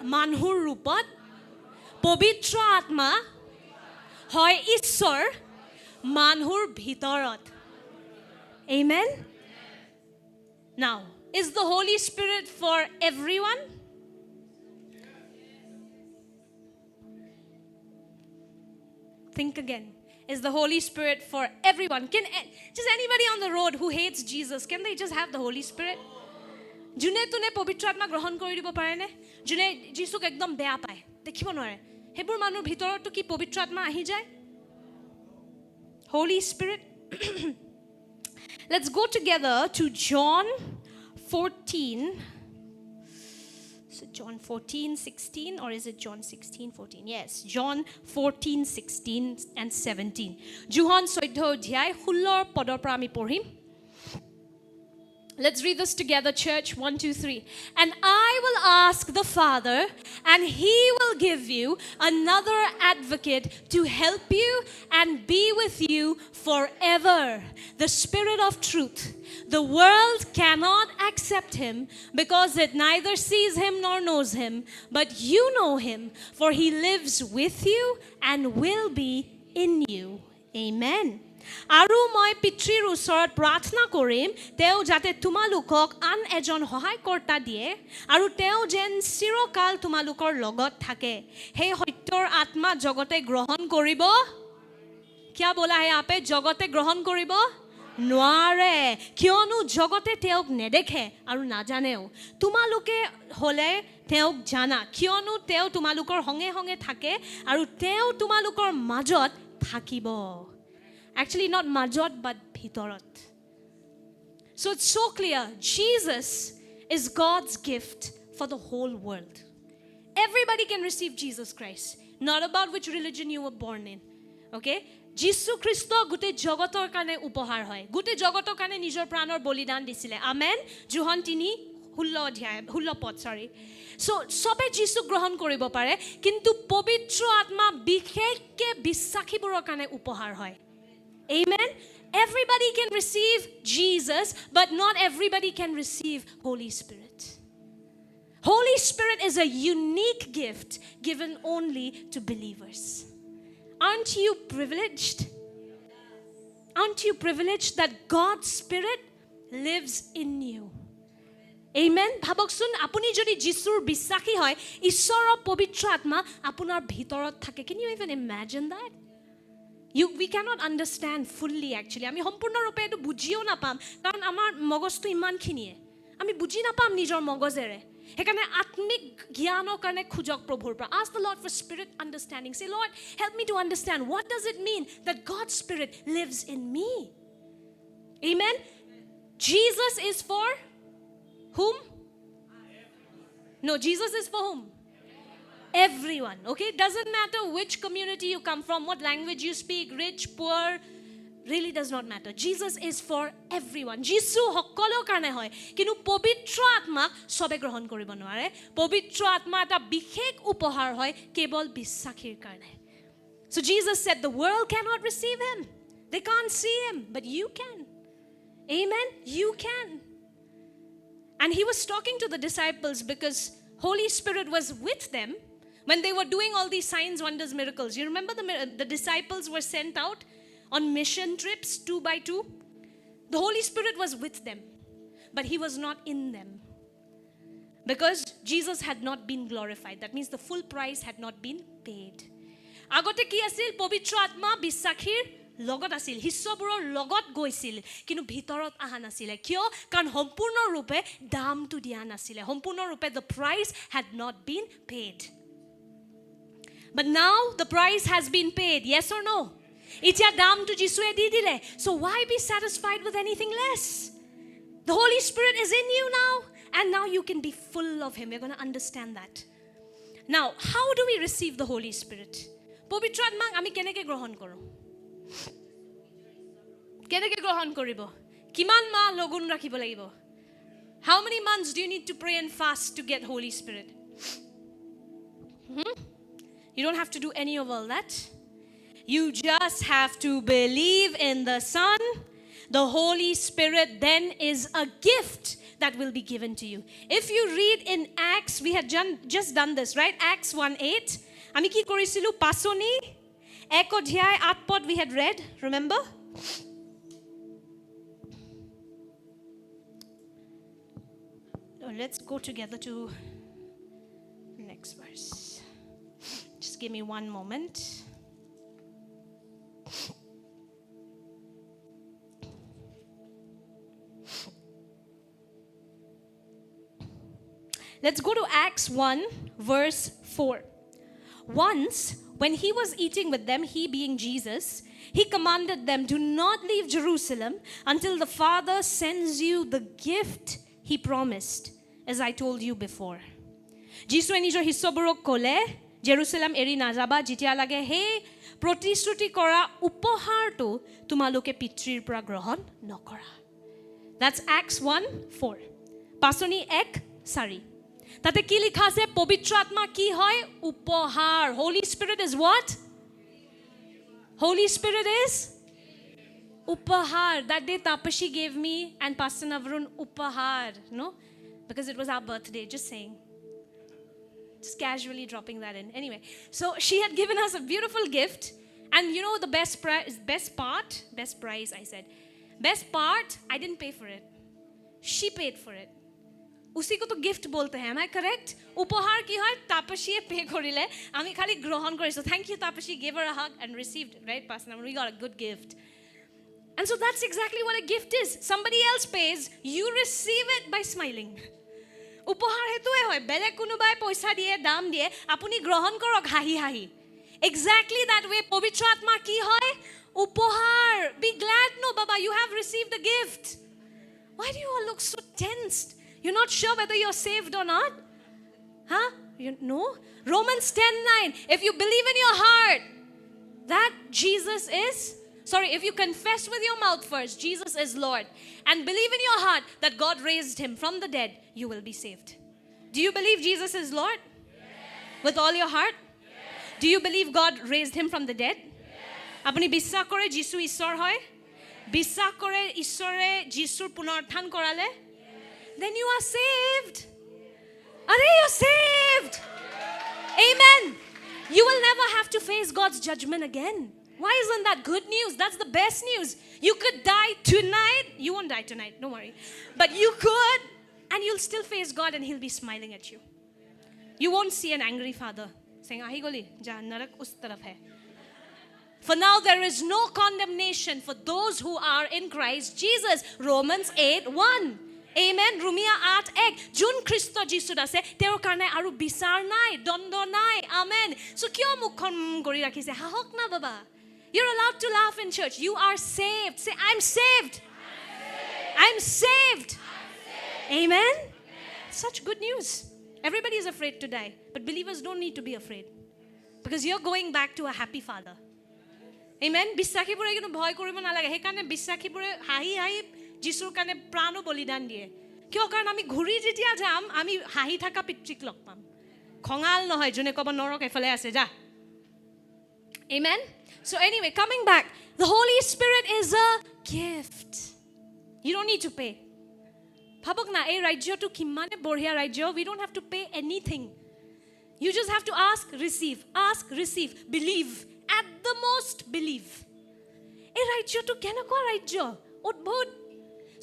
manhur rupot, Pavitra atma hoy Ishor manhur bhitorot. Amen. Now, is the Holy Spirit for everyone? Think again. Is the Holy Spirit for everyone? Can just anybody on the road who hates Jesus, can they just have the Holy Spirit? June tune pavitra atma grohon kori dibo pare ne? June Jisuk ekdom beya paয়, dekhibo nore. Hebur manur bhitorot to ki pavitra atma ahi jay? Holy Spirit. Let's go together to John 14. Is it John 14, 16, or is it John 16, 14? Yes, John 14, 16, and 17. Juhan Soidho Dhyai Hullor Podor pra ami porhim. Let's read this together, church. 1, 2, 3. And I will ask the Father, and he will give you another advocate to help you and be with you forever. The Spirit of truth. The world cannot accept him because it neither sees him nor knows him. But you know him, for he lives with you and will be in you. Amen. Aru moi pitrir usorat pratna korim teo jate tumalukok an ejon hohai korta die aru teo jen sirokal tumalukor logot thake he hoitor atma jogote grohon koribo kya bola hai ape jogote grohon koribo noare kionu jogote teok nedekhe aru najaneo tumaluke hole teok jana kionu teo tumalukor honge honge thake aru teo tumalukor majot thakibo. Actually, not majot, but bhitorot. So it's so clear. Jesus is God's gift for the whole world. Everybody can receive Jesus Christ. Not about which religion you were born in. Okay? Jisu Christo gute jogotor kane upohar hoy. Gute jogotor kane nijor pranor bolidan disile. Amen. Juhan 3:16 পদ sorry. So sobe Jisu grohon koribo pare, kintu pavitra atma bikhekke bissakhibor kane upohar hoy. Amen. Everybody can receive Jesus, but not everybody can receive Holy Spirit. Holy Spirit is a unique gift given only to believers. Aren't you privileged? Aren't you privileged that God's Spirit lives in you? Amen. Bhaboksun apuni jodi Jisur bisakhi hoy, Ishora pavitra atma apunar bhitorot thake. Can you even imagine that? We cannot understand fully actually. Ami সম্পূৰ্ণ ৰূপে এটো বুজিও নাপাম কাৰণ আমাৰ মগজটো ইমান খিনিয়ে আমি বুজি নাপাম নিজৰ মগজেৰে সেইকাৰণে আত্মিক জ্ঞানৰ কাৰণে খুজক প্ৰভুৰ পৰা ask the Lord for spirit understanding say Lord help me to understand what does it mean that God's spirit lives in me amen Jesus is for whom no Jesus is for whom everyone okay doesn't matter which community you come from what language you speak rich poor really does not matter Jesus is for everyone jisu hokkolor karone hoy kinu povitra atma sobe grohon koribo noare povitra atma eta bikhek upohar hoy kebol bissakhir karone so Jesus said the world cannot receive him they can't see him but you can amen you can and he was talking to the disciples because Holy Spirit was with them when they were doing all these signs wonders miracles you remember the disciples were sent out on mission trips 2 by 2 the Holy Spirit was with them but he was not in them because Jesus had not been glorified that means the full price had not been paid agote ki asil povitra atma bissakhir লগত আছিল হিছবোৰৰ লগত গৈছিল কিন্তু ভিতৰত আহা নাছিল কিয় কাৰণ সম্পূৰ্ণ ৰূপে দামটো দিয়া নাছিল সম্পূৰ্ণ ৰূপে the price had not been paid but now the price has been paid yes or no এতিয়া দামটো যিশুৱে দি দিলে so why be satisfied with anything less the Holy Spirit is in you now and now you can be full of him you're going to understand that now how do we receive the Holy Spirit পবিত্ৰ আত্মাক আমি কেনেকৈ গ্ৰহণ কৰোঁ কেনেকৈ গ্ৰহণ কৰিব কিমান মাহ লগন ৰাখিব লাগিব how many months do you need to pray and fast to get Holy Spirit you don't have to do any of all that you just have to believe in the Son the Holy Spirit then is a gift that will be given to you if you read in Acts we had just done this right Acts 1:8 আমি কি কৰিছিলো পাছনি 1 অধ্যায় 8 পদ we had read remember let's go together to next verse just give me one moment let's go to Acts 1 verse 4 once when he was eating with them he being Jesus he commanded them do not leave Jerusalem until the Father sends you the gift he promised as I told you before যিশুৱে নিজৰ শিষ্যবোৰক ক'লে জেৰুসালেম এৰি নাযাবা যেতিয়া লাগে হে প্ৰতিশ্ৰুতি কৰা উপহাৰটো তোমালোকে পিতৃৰ পৰা গ্ৰহণ নকৰা that's Acts 1:4 পাছনি 1:4 তাতে কি লিখা আছে পবিত্ৰ আত্মা কি হয় উপহাৰ Holy Spirit is what Holy Spirit is upahar that day Tapashi gave me and Pastor Navrun upahar no because it was our birthday just saying just casually dropping that in anyway so she had given us a beautiful gift and you know the best prize I said best part I didn't pay for it she paid for it उसी को तो gift बोलते हैं am I correct उपहार की है तापसीए पे करिले आमी खाली ग्रहण करिसो thank you Taapsee gave her a hug and received right Pastor we got a good gift and so that's exactly what a gift is somebody else pays you receive it by smiling উপহার হেতুৱে হয় বেলেগ কোনোবাই পইচা দিয়ে দাম দিয়ে আপুনি গ্ৰহণ কৰক হাঁহি হাঁহি exactly that way পবিত্ৰ আত্মা কি হয় উপহার be glad no baba you have received the gift why do you all look so tensed you're not sure whether you're saved or not no Romans 10:9 if you believe in your heart that Jesus is if you confess with your mouth first Jesus is Lord and believe in your heart that God raised him from the dead you will be saved do you believe Jesus is Lord yes. with all your heart yes. do you believe God raised him from the dead apuni বিশ্বাস কৰে যিশু ঈশ্বৰ হয় বিশ্বাস কৰে ঈশ্বৰে যিশুৰ পুনৰুত্থান কৰালে then you are saved are you saved amen you will never have to face God's judgment again why isn't that good news that's the best news you could die tonight you won't die tonight don't worry but you could and you'll still face God and he'll be smiling at you you won't see an angry father saying ahi goli ja narak us taraf hai for now there is no condemnation for those who are in Christ Jesus Romans 8:1 Amen. Romia 8:1 যোন খ্ৰীষ্ট যীশুত আছে তেওঁৰ কাৰণে আৰু বিচাৰ নাই দ্বন্দ্ব নাই amen so কিয় মুখখন কৰি ৰাখিছে হাহক না বাবা you're allowed to laugh in church you are saved say I'm saved I'm saved amen such good news everybody is afraid to die but believers don't need to be afraid because you're going back to a happy father amen বিশ্বাসীবোৰে কিন্তু ভয় কৰিব নালাগে সেইকাৰণে বিশ্বাসীবোৰে হাঁহি হাঁহি যিশুৰ কাৰণে প্ৰাণো বলিদান দিয়ে কিয় কাৰণ আমি ঘূৰি যেতিয়া যাম আমি হাঁহি থকা পিতৃক লগ পাম খঙাল নহয় যোনে ক'ব নৰক এফালে আছে যা amen so anyway coming back the Holy Spirit is a gift you don't need to pay ভাবক না এই ৰাজ্যটো কিমানে বঢ়িয়া ৰাজ্য we don't have to pay anything you just have to ask receive believe at the most believe এই ৰাজ্যটো কেনেকুৱা ৰাজ্য অদ্ভুত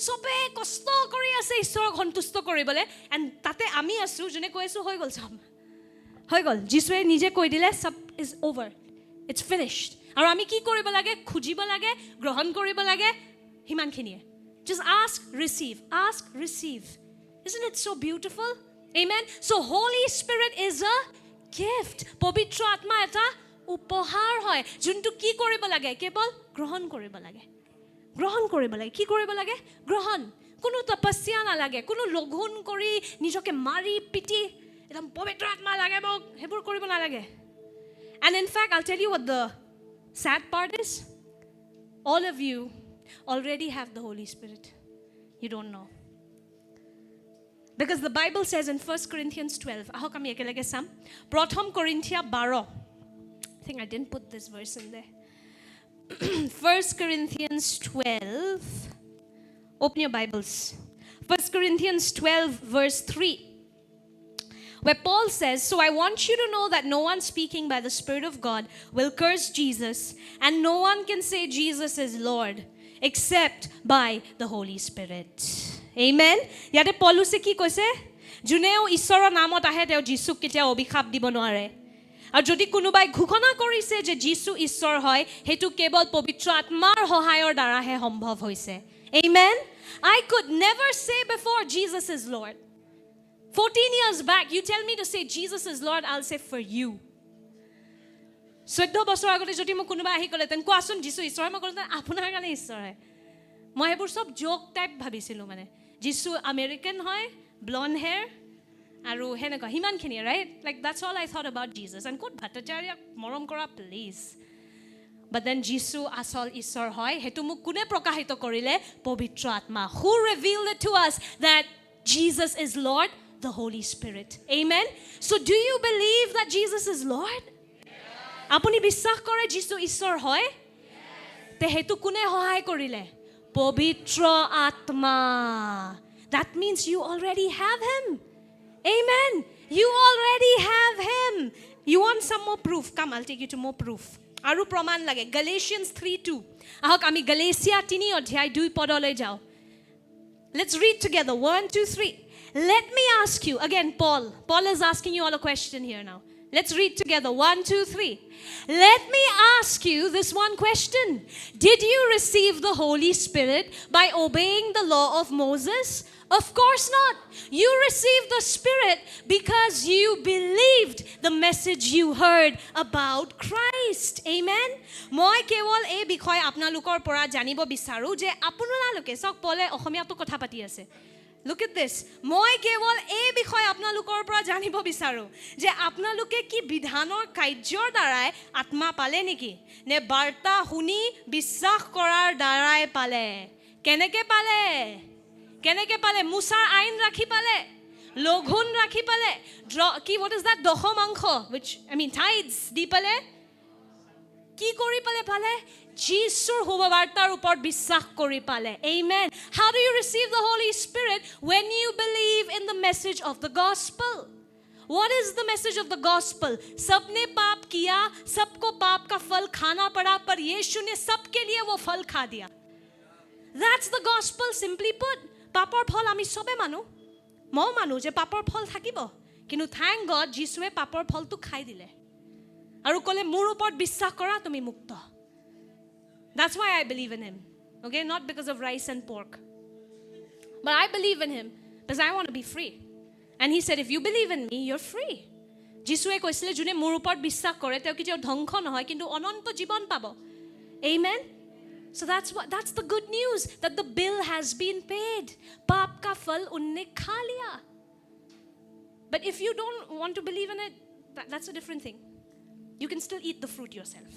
সবে কষ্ট কৰি আছে ঈশ্বৰক সন্তুষ্ট কৰিবলৈ and তাতে আমি আছো যোনে কৈ আছো হৈ গল সব হৈ গল যিশুৱে নিজে কৈ দিলে সব is over it's finished আৰু আমি কি কৰিব লাগে খুজিব লাগে গ্ৰহণ কৰিব লাগে হিমানখিনিয়ে just ask receive isn't it so beautiful amen so Holy Spirit is a gift পবিত্ৰ আত্মা এটা উপহাৰ হয় যোনটো কি কৰিব লাগে কেৱল গ্ৰহণ কৰিব লাগে কি কৰিব লাগে গ্ৰহণ কোনো তপস্যা নালাগে কোনো লঘুণ কৰি নিজকে মাৰি পিটি একদম পবিত্ৰ আত্মা লাগে মোক হেবোৰ কৰিব নালাগে and in fact I'll tell you what the sad part is all of you already have the Holy Spirit you don't know because the Bible says in 1 Corinthians 12 ahok ami ekelage sam prothom Korinthia 12 I think I didn't put this verse in there 1 Corinthians 12 open your Bibles 1 Corinthians 12 verse 3 where Paul says so I want you to know that no one speaking by the Spirit of God will curse Jesus and no one can say Jesus is Lord except by the Holy Spirit amen yate Pauluse ki koise juneo ঈশ্বৰৰ নামত আহে তেওঁ যীশুক কেতিয়া অভিশাপ দিব নোৱাৰে আৰু যদি কোনোবাই ঘোষণা কৰিছে যে যীশু ঈশ্বৰ হয় হেতু কেৱল পবিত্ৰ আত্মাৰ সহায়ৰ দ্বাৰাহে সম্ভৱ হৈছে amen I could never say before Jesus is Lord 14 years back you tell me to say Jesus is Lord I'll say for you 14 বছৰ আগতে যদি মোক কোনোবা আহি ক'লে তেন কোৱাচোন যীশু ঈশ্বৰ মই ক'লে আপোনাৰ কাৰণে ঈশ্বৰ হয় মই হেবোৰ সব জোক টাইপ ভাবিছিলো মানে যীশু আমেৰিকান হয় ব্লণ্ড হেয়াৰ আৰু হেনেকা হিমানখিনি right like that's all I thought about Jesus and কোট ভট্টাচাৰ্য মৰম কৰা please but then Jesus asal ঈশ্বৰ হয় হেতু মোক কোনে প্ৰকাশিত কৰিলে পবিত্ৰ আত্মা who revealed it to us that Jesus is Lord the Holy Spirit amen so do you believe that Jesus is Lord আপুনি বিশ্বাস কৰে যীশু ঈশ্বৰ হয় তে হেতু কোনে সহায় কৰিলে পবিত্ৰ আত্মা that means you already have him amen you already have him you want some more proof come I'll take you to more proof aru praman lage Galatians 3:2 ahok ami Galatia 3 অধ্যায় 2 পদলৈ যাও let's read together 1 2 3 let me ask you again Paul is asking you all a question here now let's read together 1 2 3 let me ask you this one question did you receive the Holy Spirit by obeying the law of Moses Of course not. You received the Spirit because you believed the message you heard about Christ. Amen. মই কেৱল এই বিষয় আপোনালোকৰ পৰা জানিব বিচাৰো যে আপোনালোকে সক পলে অসমীয়াটো কথা পাতি আছে Look at this. মই কেৱল এই বিষয় আপোনালোকৰ পৰা জানিব বিচাৰো যে আপোনালোকে কি বিধানৰ কাৰ্যৰ দ্বাৰাই আত্মা পালে নেকি নে বাৰ্তা শুনি বিশ্বাস কৰাৰ দ্বাৰাই পালে কেনেকে পালে মুসাৰ আইন ৰাখি পালে লঘুণ ৰাখি পালে কি what is that দশমাংশ which I mean tithes দি পালে কি কৰি পালে যিশুৰ শুভবাৰ্তাৰ ওপৰত বিশ্বাস কৰি পালে amen how do you receive the Holy Spirit when you believe in the message of the gospel what is the message of the gospel सबने पाप किया सबको पाप का फल खाना पड़ा पर यीशु ने सबके लिए वो फल खा दिया that's the gospel simply put পাপৰ ফল আমি সবে মানো যে পাপৰ ফল থাকিব কিন্তু thank God যিশুৱে পাপৰ ফলটো খাই দিলে আৰু ক'লে মোৰ ওপৰত বিশ্বাস কৰা তুমি মুক্ত that's why I believe in him okay not because of rice and pork But I believe in him because I want to be free. And he said, if you believe in me, you're free. যিশুৱে কৈছিলে যোনে মোৰ ওপৰত বিশ্বাস কৰে তেওঁ কেতিয়াও ধ্বংস নহয় কিন্তু অনন্ত জীৱন পাব. Amen. So that's the good news, that the bill has been paid. पाप का फल उनने खा लिया. But if you don't want to believe in it, that's a different thing. You can still eat the fruit yourself.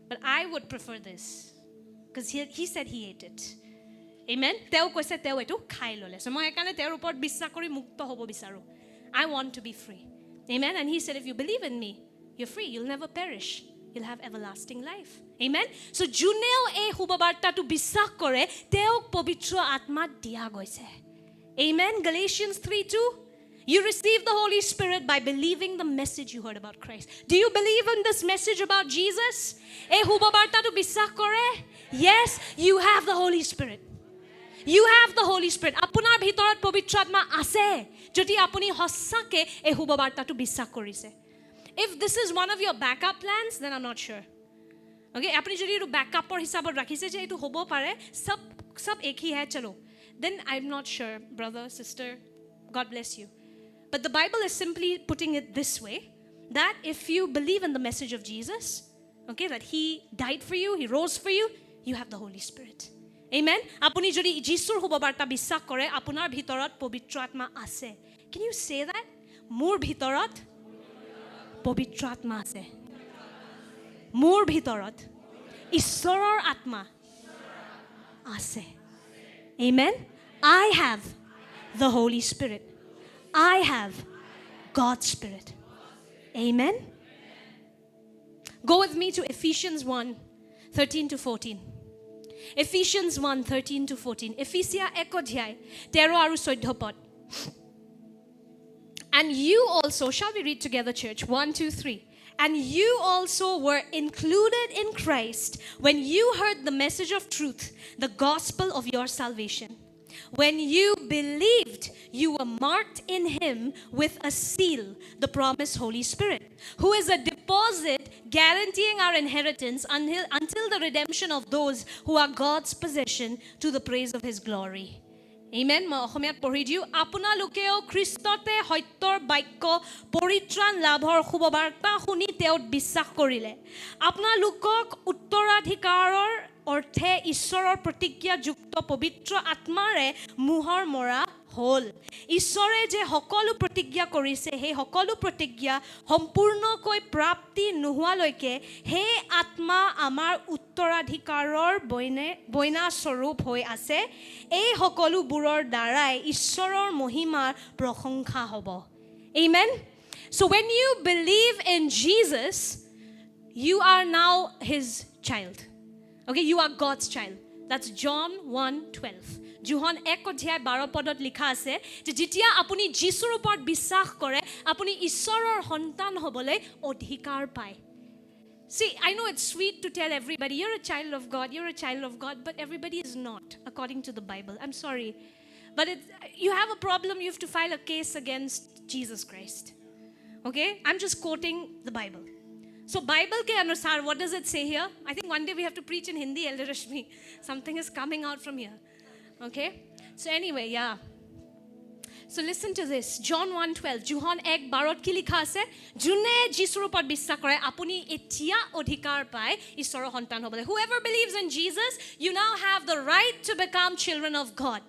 But I would prefer this because he said he ate it. Amen. তেওঁ কৈছে তেওঁ এটো খাই ললে. So মই একানে তেওঁৰ ওপৰত বিশ্বাস কৰি মুক্ত হ'ব বিচাৰো. I want to be free. Amen. And he said, if you believe in me, you're free. You'll never perish. You'll have everlasting life. Amen. So যোনেও এই শুভবাৰ্তাটো বিশ্বাস কৰে তেওঁক পবিত্ৰ আত্মা দিয়া গৈছে. Amen. Galatians 3:2. You receive the Holy Spirit by believing the message you heard about Christ. Do you believe in this message about Jesus? এই শুভবাৰ্তাটো বিশ্বাস কৰে? Yes, you have the Holy Spirit. You have the Holy Spirit. আপোনাৰ ভিতৰত পবিত্ৰ আত্মা আছে যদি আপুনি সঁচাকে এই শুভবাৰ্তাটো বিশ্বাস কৰিছে. If this is one of your backup plans, then I'm not sure. Okay, আপুনি যদি এইটো ব্যাকআপৰ হিচাপত ৰাখিছে যে এইটো হ'ব পাৰে সব এক হি হে চলো, then I'm not sure, brother, sister, God bless you. But the Bible is simply putting it this way, that if you believe in the message of Jesus, okay, that he died for you, he rose for you, you have the Holy Spirit. Amen. আপুনি যদি যিশুৰ শুভবাৰ্তা বিশ্বাস কৰে আপোনাৰ ভিতৰত পবিত্ৰ আত্মা আছে. Can you say that? মোৰ ভিতৰত পবিত্ৰ আত্মা আছে. মোৰ ভিতৰত ঈশ্বৰৰ আত্মা আছে. Amen. I have the Holy Spirit. I have God's Spirit. Amen. Go with me to Ephesians 1:13-14. Ephesians 1:13-14. Ephesians 1 অধ্যায় 13 আৰু 14 পদ. And you also, shall we read together, church? 1, 2, 3. And you also were included in Christ when you heard the message of truth, the gospel of your salvation. When you believed, you were marked in him with a seal, the promised Holy Spirit, who is a deposit guaranteeing our inheritance until the redemption of those who are God's possession to the praise of his glory. Amen. মই অসমীয়াত পঢ়ি দিওঁ. আপোনালোকেও খ্ৰীষ্টতে সত্যৰ বাক্য পৰিত্ৰাণ লাভৰ শুভবাৰ্তা শুনি তেওঁত বিশ্বাস কৰিলে. আপোনালোকক উত্তৰাধিকাৰৰ অৰ্থে ঈশ্বৰৰ প্ৰতিজ্ঞাযুক্ত পবিত্ৰ আত্মাৰে মোহৰ মৰা হ'ল. ঈশ্বৰে যে সকলো প্ৰতিজ্ঞা কৰিছে সেই সকলো প্ৰতিজ্ঞা সম্পূৰ্ণকৈ প্ৰাপ্তি নোহোৱালৈকে সেই আত্মা আমাৰ উত্তৰাধিকাৰৰ বইনা স্বৰূপ হৈ আছে. এই সকলোবোৰৰ দ্বাৰাই ঈশ্বৰৰ মহিমাৰ প্ৰশংসা হ'ব. Amen. So when you believe in Jesus, you are now his child. Okay, you are God's child. That's John 1:12. John 1 অধ্যায় 12 পদত লিখা আছে যে যেতিয়া আপুনি যিশুৰ ওপৰত বিশ্বাস কৰে আপুনি ঈশ্বৰৰ সন্তান হ'বলৈ অধিকাৰ পায়. See, I know it's sweet to tell everybody you're a child of God, you're a child of God, but everybody is not according to the Bible. I'm sorry. But you have a problem, you have to file a case against Jesus Christ. Okay? I'm just quoting the Bible. So Bible ke anusar, what does it say here? I think one day we have to preach in Hindi, Elder Rashmi. Something is coming out from here. Okay? So anyway, yeah. So listen to this. John 1:12. John 1:12 কি লিখা আছে? যোনে যিশুৰ ওপৰত বিশ্বাস কৰে আপুনি এতিয়া অধিকাৰ পায় ঈশ্বৰৰ সন্তান হ'বলৈ. Whoever believes in Jesus, you now have the right to become children of God.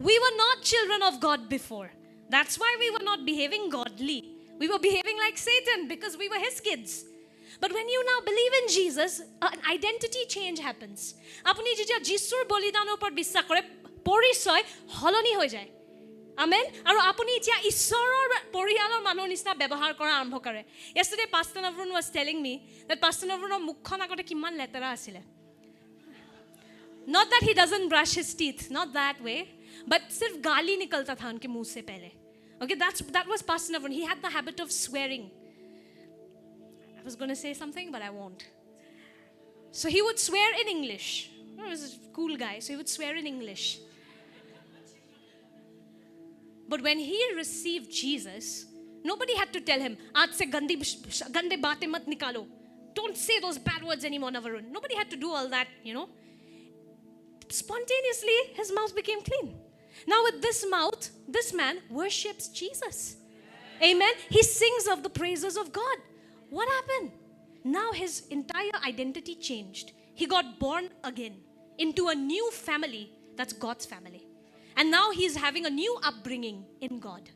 We were not children of God before. That's why we were not behaving godly. We were behaving like Satan because we were his kids. But when you now believe in Jesus, an identity change happens. আপুনি যেতিয়া যিশুৰ বলিদানৰ ওপৰত বিশ্বাস কৰে পৰিচয় হলনি হৈ যায়. Amen. আৰু আপুনি এতিয়া ঈশ্বৰৰ পৰিয়ালৰ মানুহৰ নিচিনা ব্যৱহাৰ কৰা আৰম্ভ কৰে. Yesterday Pastor Navroon was telling me that Pastor Navroonৰ মুখখন আগতে কিমান লেতেৰা আছিলে. Not that he doesn't brush his teeth, not that way, but सिर्फ गाली निकलता था उनके मुंह से पहले. Okay, that was Pastor Navroon. He had the habit of swearing. I was going to say something, but I won't. So he would swear in English. He was a cool guy, so he would swear in English. But when he received Jesus, nobody had to tell him, "Aaj se gande baatein mat nikalo. Don't say those bad words anymore, Navroon." Nobody had to do all that, you know. Spontaneously, his mouth became clean. Now with this mouth, this man worships Jesus. Amen. He sings of the praises of God. What happened? Now his entire identity changed. He got born again into a new family. That's God's family. And now he's having a new upbringing in God.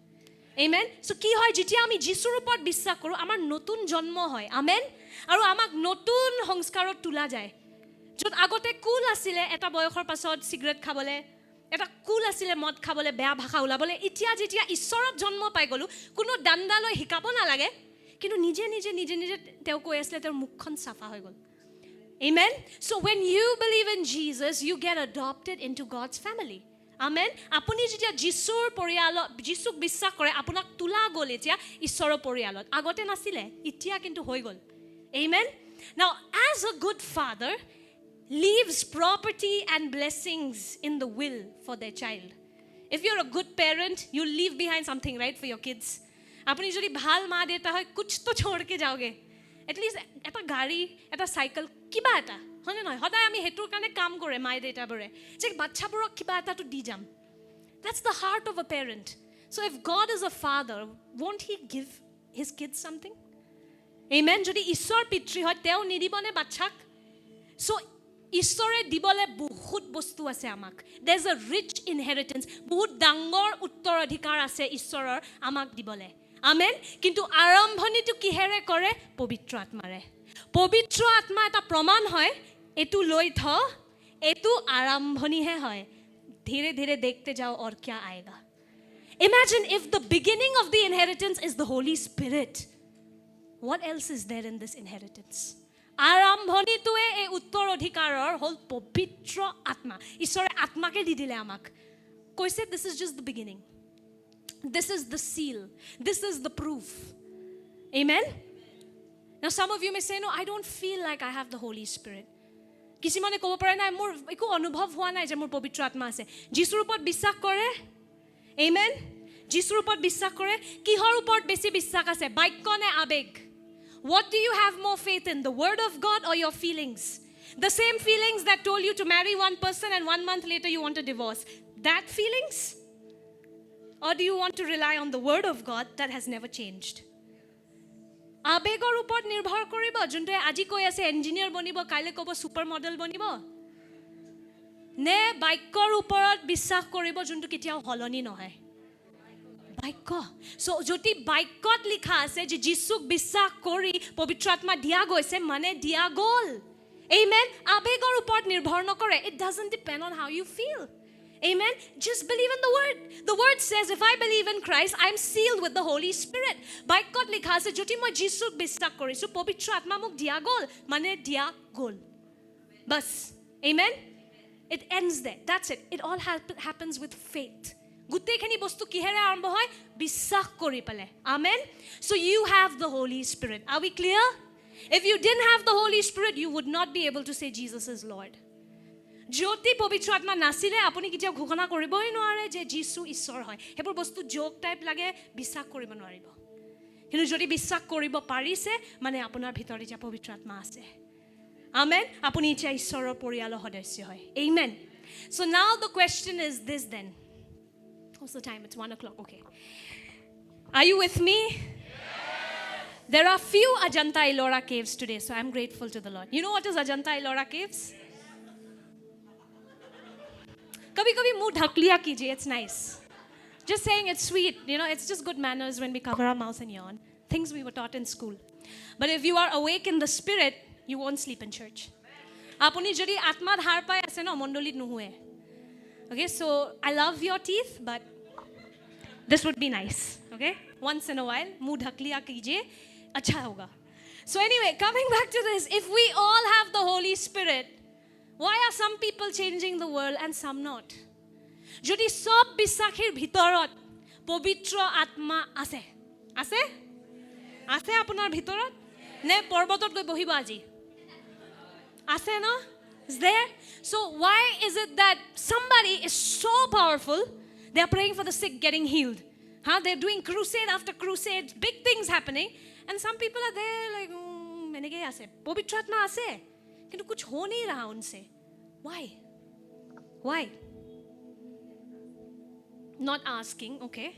Amen. So ki hoy jitia ami jisur upor biswas koru amar notun jonmo hoy. Amen. Aru amak notun hongskarot tula jay. Jot agote cool asile eta boyokhor pasot cigarette khabole, eta cool asile mod khabole, beya bhasha ulabole, itia jitia ishorot jonmo pai golu kuno danda loi hikabo na lage kintu nije teo koi asile ter mukhon safa hoy gol. Amen. So when you believe in Jesus, you get adopted into God's family. Amen. Apuni jitia jisur poriyalo jisuk biswas kore apunak tula gol etia ishoro poriyalot agote nasile itia kintu hoy gol. Amen. Now as a good father leaves property and blessings in the will for their child. If you're a good parent, you leave behind something, right, for your kids. Apuni jodi bhal ma deta hoy kuch to chhod ke jaoge. At least eta gari, eta cycle kiba eta hone noy hoday ami hetur kane kam kore mai deta bore je bachcha borok kiba eta to di jam. That's the heart of a parent. So if God is a father, won't he give his kids something? Amen. Jodi ishor pitri hoy teo nidibone bachchak. So ঈশ্বৰে দিবলে বহুত বস্তু আছে আমাক. There's a rich inheritance. বহুত ডাঙৰ উত্তৰাধিকাৰ আছে ঈশ্বৰৰ আমাক দিবলে. আমেন. কিন্তু আৰম্ভণিটো কিহেৰে কৰে? পবিত্ৰ আত্মাৰে. পবিত্ৰ আত্মা এটা প্ৰমাণ হয় এটো লৈ থ এটো আৰম্ভণিহে হয়. ধীৰে ধীৰে দেখতে যাও और क्या आएगा. Imagine if the beginning of the inheritance is the Holy Spirit. What else is there in this inheritance? আৰম্ভণিটোৱে এই উত্তৰাধিকাৰৰ হল পবিত্ৰ আত্মা. ঈশ্বৰে আত্মাকে দি দিলে আমাক. কৈছে this is just the beginning. This is the seal. This is the proof. Amen. Now some of you may say, no, I don't feel like I have the Holy Spirit. কিছুমানে ক'ব পাৰে নাই মোৰ একো অনুভৱ হোৱা নাই যে মোৰ পবিত্ৰ আত্মা আছে. যিশুৰ ওপৰত বিশ্বাস কৰে. Amen. যিশুৰ ওপৰত বিশ্বাস কৰে. কিহৰ ওপৰত বেছি বিশ্বাস আছে? বাক্য নে আবেগ? What do you have more faith in, the word of God or your feelings? The same feelings that told you to marry one person and 1 month later you want a divorce. That feelings? Or do you want to rely on the word of God that has never changed? আবেগৰ ওপৰত নিৰ্ভৰ কৰিব. যোনটো আজি কৈ আছে engineer বনিব, কাইলে ক'ব সুপাৰ মডেল বনিব। নে বাক্যৰ ওপৰত বিশ্বাস কৰিব যোনটো কেতিয়াও হলনি নহয়। বাক্য. সো যদি বাক্যত লিখা আছে যে যিশুক বিশ্বাস কৰি পবিত্ৰ আত্মা দিয়া গৈছে মানে দিয়া গল. Amen. আবেগৰ ওপৰত নিৰ্ভৰ নকৰে. It doesn't depend on how you feel. Amen. Just believe in the word. The word says if I believe in Christ, I'm sealed with the Holy Spirit. বাক্যত লিখা আছে যদি মই যিশুক বিশ্বাস কৰিছো পবিত্ৰ আত্মা মোক দিয়া গল মানে দিয়া গল. Bas. Amen. It ends there. That's it. It all happens with faith. গুটেইখিনি বস্তু কিহেৰে আৰম্ভ হয়? বিশ্বাস কৰি পেলে. Amen. So you have the Holy Spirit. Are we clear? If you didn't have the Holy Spirit, you would not be able to say Jesus is Lord. যদি পবিত্ৰ আত্মা নাছিলে আপুনি কেতিয়াও ঘোষণা কৰিবই নোৱাৰে যে যিশু ঈশ্বৰ হয়. হেবোৰ বস্তু জোক টাইপ লাগে, বিশ্বাস কৰিব নোৱাৰিব. কিন্তু যদি বিশ্বাস কৰিব পাৰিছে মানে আপোনাৰ ভিতৰত যে পবিত্ৰ আত্মা আছে. Amen. আপুনি এতিয়া ঈশ্বৰৰ পৰিয়ালৰ সদস্য হয়. Amen. So now the question is this then. What's the time? It's 1 o'clock. Okay. Are you with me? Yes. There are few Ajanta Ellora caves today, so I'm grateful to the Lord. You know what is Ajanta Ellora caves? Kabhi muh dhak liya kijiye. It's nice. Just saying it's sweet. You know, it's just good manners when we cover our mouth and yawn. Things we were taught in school. But if you are awake in the spirit, you won't sleep in church. Apuni jodi atma dhar pai ase no mondolit nuhue. Okay, so I love your teeth, but this would be nice. Okay, once in a while, muh dhak liya kijiye, acha hoga. So anyway, coming back to this, if we all have the Holy Spirit, why are some people changing the world and some not? Jodi sob bisakir bhitorot pavitra atma ase. Ase? Ase apunar bhitorot? Ne porbotot goi bohibo aji. Ase no? Is there? So why is it that somebody is so powerful, they are praying for the sick getting healed? They're doing crusade after crusade, big things happening, and some people are there like, menege ase, pavitra atma ase, kintu kuch ho nahi raha unse. Why? Why? not asking, okay?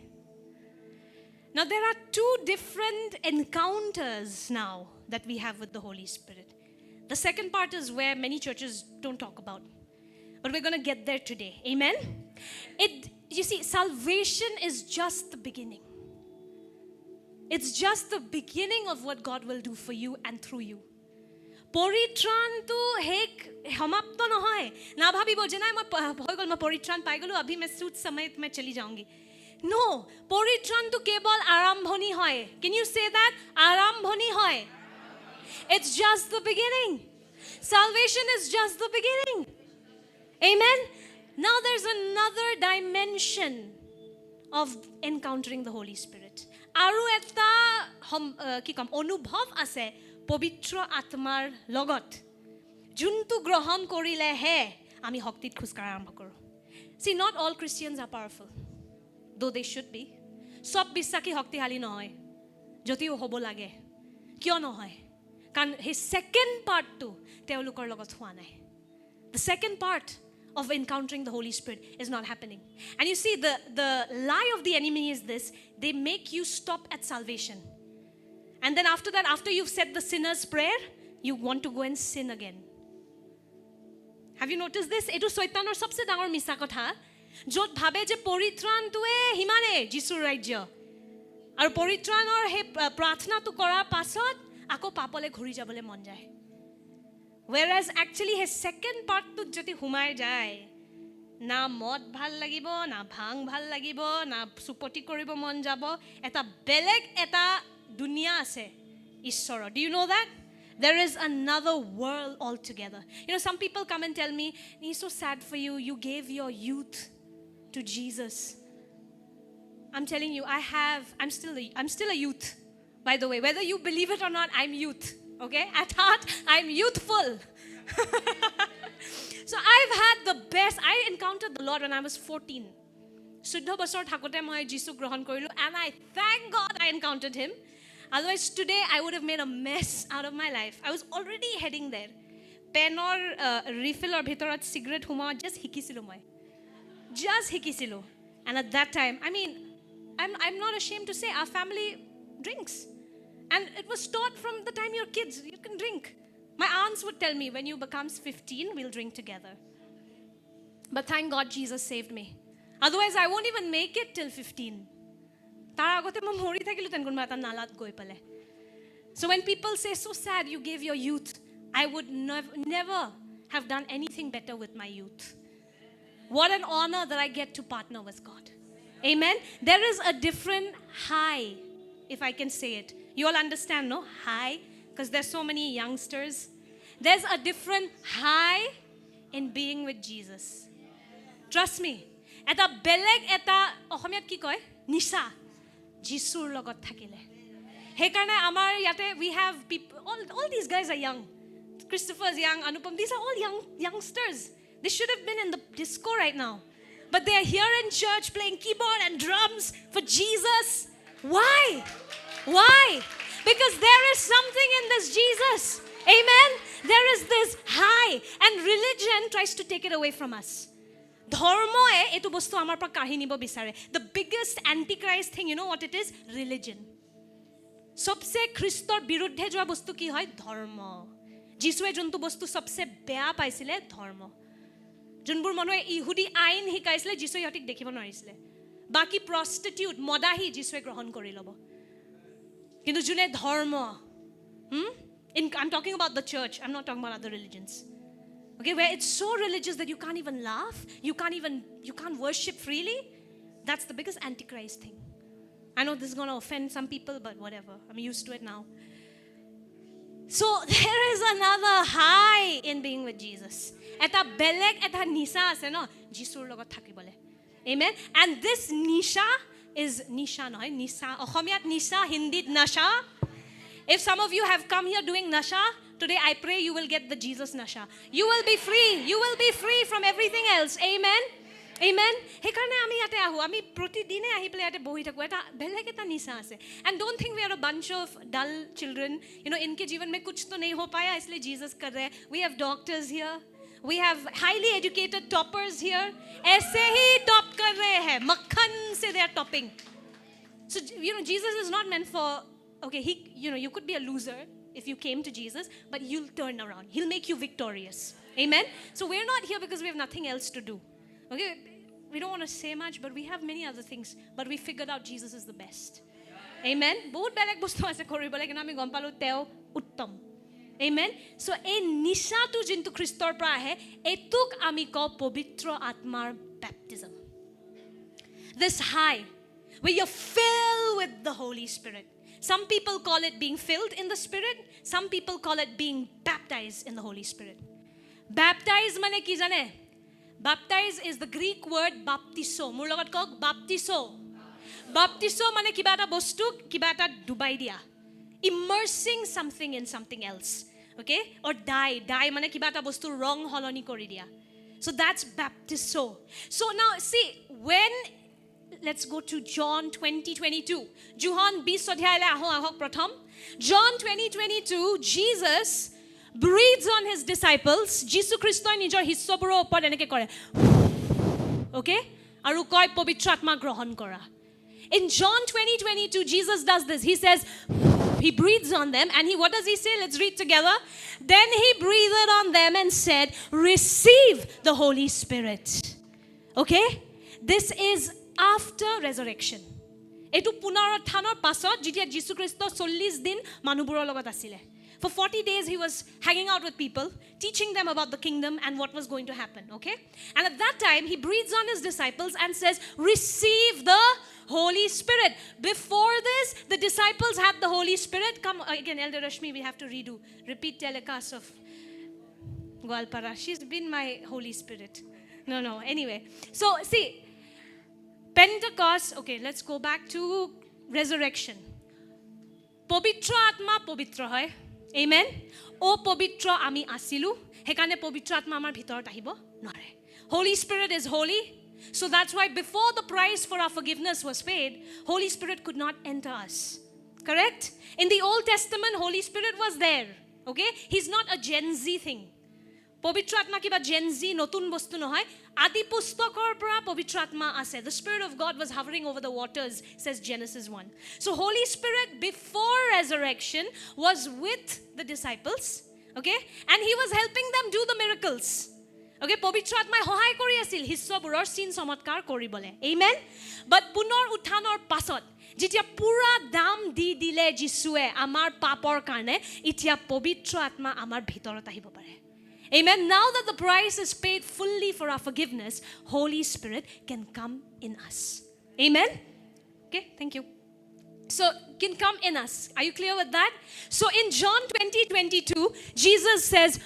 Now, there are two different encounters now that we have with the Holy Spirit. The second part is where many churches don't talk about. But we're going to get there today. Amen? You see, salvation is just the beginning. It's just the beginning of what God will do for you and through you. পৰিত্ৰাণটো হেক সমাপ্ত নহয় না ভাবিব যে নাই মই হৈ গ'ল মই পৰিত্ৰাণ পাই গ'লো अभी मैं सूट समय में चली जाऊंगी नो পৰিত্ৰাণটো কেৱল আৰম্ভণি হয় can you say that আৰম্ভণি হয় it's just the beginning salvation is just the beginning amen now there's another dimension of encountering the Holy Spirit আৰু এটা কি কম অনুভৱ আছে পবিত্ৰ আত্মাৰ লগত যোনটো গ্ৰহণ কৰিলেহে আমি শক্তিত খোজকাঢ়া আৰম্ভ কৰোঁ see not all Christians are powerful though they should be সব বিশ্বাসী শক্তিশালী নহয় যদিও হ'ব লাগে কিয় নহয় কাৰণ সেই ছেকেণ্ড পাৰ্টটো তেওঁলোকৰ লগত হোৱা নাই the second part of encountering the Holy Spirit is not happening and you see the lie of the enemy is this they make you stop at salvation and then after that after you've said the sinner's prayer you want to go and sin again have you noticed this etu শয়তানৰ সবচে ডাঙৰ মিছা কথা যত ভাবে যে পৰিত্ৰাণটোৱে হিমানে যিশুৰ ৰাজ্য আৰু পৰিত্ৰাণৰ হে প্ৰাৰ্থনাটো কৰাৰ পাছত আকৌ পাপলে ঘূৰি যাবলৈ মন যায় whereas actually his second part to joti humai jay na mod bhal lagibo na bhang bhal lagibo na supoti koribo mon jabo eta beleg eta dunia ase ishoro do you know that there is another world altogether you know some people come and tell me it's so sad for you you gave your youth to Jesus I'm telling you I'm still a youth by the way whether you believe it or not I'm youth okay at heart I'm youthful so I've had the best I encountered the Lord when I was 14 14 বছৰ থাকোতে মই যিশু গ্ৰহণ কৰিলো and I thank God I encountered him otherwise today I would have made a mess out of my life I was already heading there penor refiller ভিতৰত cigarette humao just hikisilu and at that time I mean I'm not ashamed to say our family drinks and it was taught from the time you're kids you can drink my aunts would tell me when you becomes 15 we'll drink together but thank God Jesus saved me otherwise I won't even make it till 15 tar agote ma mori thakilu ten gunma ta nalat goi pale so when people say so sad you gave your youth I would never have done anything better with my youth what an honor that I get to partner with God amen there is a different high if I can say it you all understand no high because there's so many youngsters there's a different high in being with Jesus trust me eta beleg eta ohomyat ki koy nisha jisur logot thakile he karone amar yate we have people all these guys are young Christopher is young Anupam these are all youngsters they should have been in the disco right now but they are here in church playing keyboard and drums for Jesus why because there is something in this Jesus amen there is this high and religion tries to take it away from us dharma e etu bostu amar pa kahi nibo bisare the biggest antichrist thing you know what it is religion sobse christor biruddhe joa bostu ki hoy dharma jisue jontu bostu sobse beya paisile dharma junbur manoe ihudi ain hikaisile jisue yotik dekhibo narisile baki prostitute modahi jisue grohon kori lobo কিন্তু জুনে ধর্ম I'm talking about the church I'm not talking about other religions okay where it's so religious that you can't even laugh you can't worship freely that's the biggest antichrist thing I know this is going to offend some people but whatever I'm used to it now so there is another high in being with Jesus eta beleg eta nisa ase no jisur logot thakibole amen and this nisha is nisha noy nisa ohomyat nisa hindit nasha if some of you have come here doing nasha today I pray you will get the Jesus nasha you will be free from everything else amen he karone ami yate ahu ami protidine ahi pele yate bohi thaku eta beleg eta nisa ase and don't think we are a bunch of dull children you know inke jeevan mein kuch to nahi ho paya isliye Jesus kar rahe we have doctors here We have highly educated toppers here. ऐसे ही top कर रहे हैं, मक्खन से they are topping. So, Jesus is not meant for, okay, you could be a loser if you came to Jesus, but you'll turn around. He'll make you victorious. Amen? So we're not here because we have nothing else to do. Okay? We don't want to say much, but we have many other things. But we figured out Jesus is the best. Amen? বহুত বেলেগ বস্তু আছে কৰিবলৈ কিন্তু আমি গম পালো তেওঁ উত্তম. Amen? So এই নিশাটো যোনটো খ্ৰীষ্টৰ পৰা আহে এতুক আমি কওঁ পবিত্ৰ আত্মাৰ baptism. This high where you're filled with the Holy Spirit. Some people call it being filled in the Spirit. Some people call it being baptized in the Holy Spirit. Baptize mane ki jane? Baptize is the Greek word baptizo. Mur logot kok baptizo. Baptizo mane kiba eta bostu, kiba eta dubai dia. Immersing something in something else. Okay? Or dye mane kiba eta bostu wrong holoni kori dia. So that's baptizo. So now see, when let's go to John 20:22. John 20 অধ্যায়লৈ আহক প্ৰথম. John 20:22, Jesus breathes on his disciples. যীশু খ্ৰীষ্টই নিজৰ হিস্যবোৰৰ ওপৰত এনেকৈ কৰে. Okay? আৰু কয় পবিত্ৰ আত্মা গ্ৰহণ কৰা. In John 20:22, Jesus does this. He says, he breathes on them and what does he say? Let's read together. Then he breathed on them and said, receive the Holy Spirit. Okay? This is after resurrection. Etu punarutthanar pasot jitia Jisu Christo 40 din manubuৰৰ লগত আছিলে. For 40 days he was hanging out with people, teaching them about the kingdom and what was going to happen, okay? And at that time he breathes on his disciples and says, receive the Holy Spirit. Before this, the disciples had the Holy Spirit. Come again, Elder Rashmi, we have to repeat telecast of Gwalpara. She's been my Holy Spirit. No, anyway. So see, Pentecost, okay, let's go back to resurrection. Pavitra Atma pavitra hoy. Amen. O pavitra ami asilu. Hekane pavitra Atma amar bhitorot ahibo nore. Holy Spirit is holy. So that's why before the price for our forgiveness was paid, Holy Spirit could not enter us. Correct? In the Old Testament, Holy Spirit was there. Okay? He's not a Gen Z thing. Pavitra Atma kiba Gen Z notun bostu nohoy. Adi pustakor pra Pavitra Atma ase. The Spirit of God was hovering over the waters, says Genesis 1. So Holy Spirit before resurrection was with the disciples. Okay? And he was helping them do the miracles. Okay? Pavitra Atma hohai kori asil hissoburor sin chamatkar koribole. Amen? But punor uthanor pasot jitia pura dam di dile Jisue amar papor karne itia Pavitra Atma amar bhitorot ahibo pare. Amen. Now that the price is paid fully for our forgiveness, Holy Spirit can come in us. Amen. Okay, thank you. So, can come in us. Are you clear with that? So, in John 20:22, Jesus says,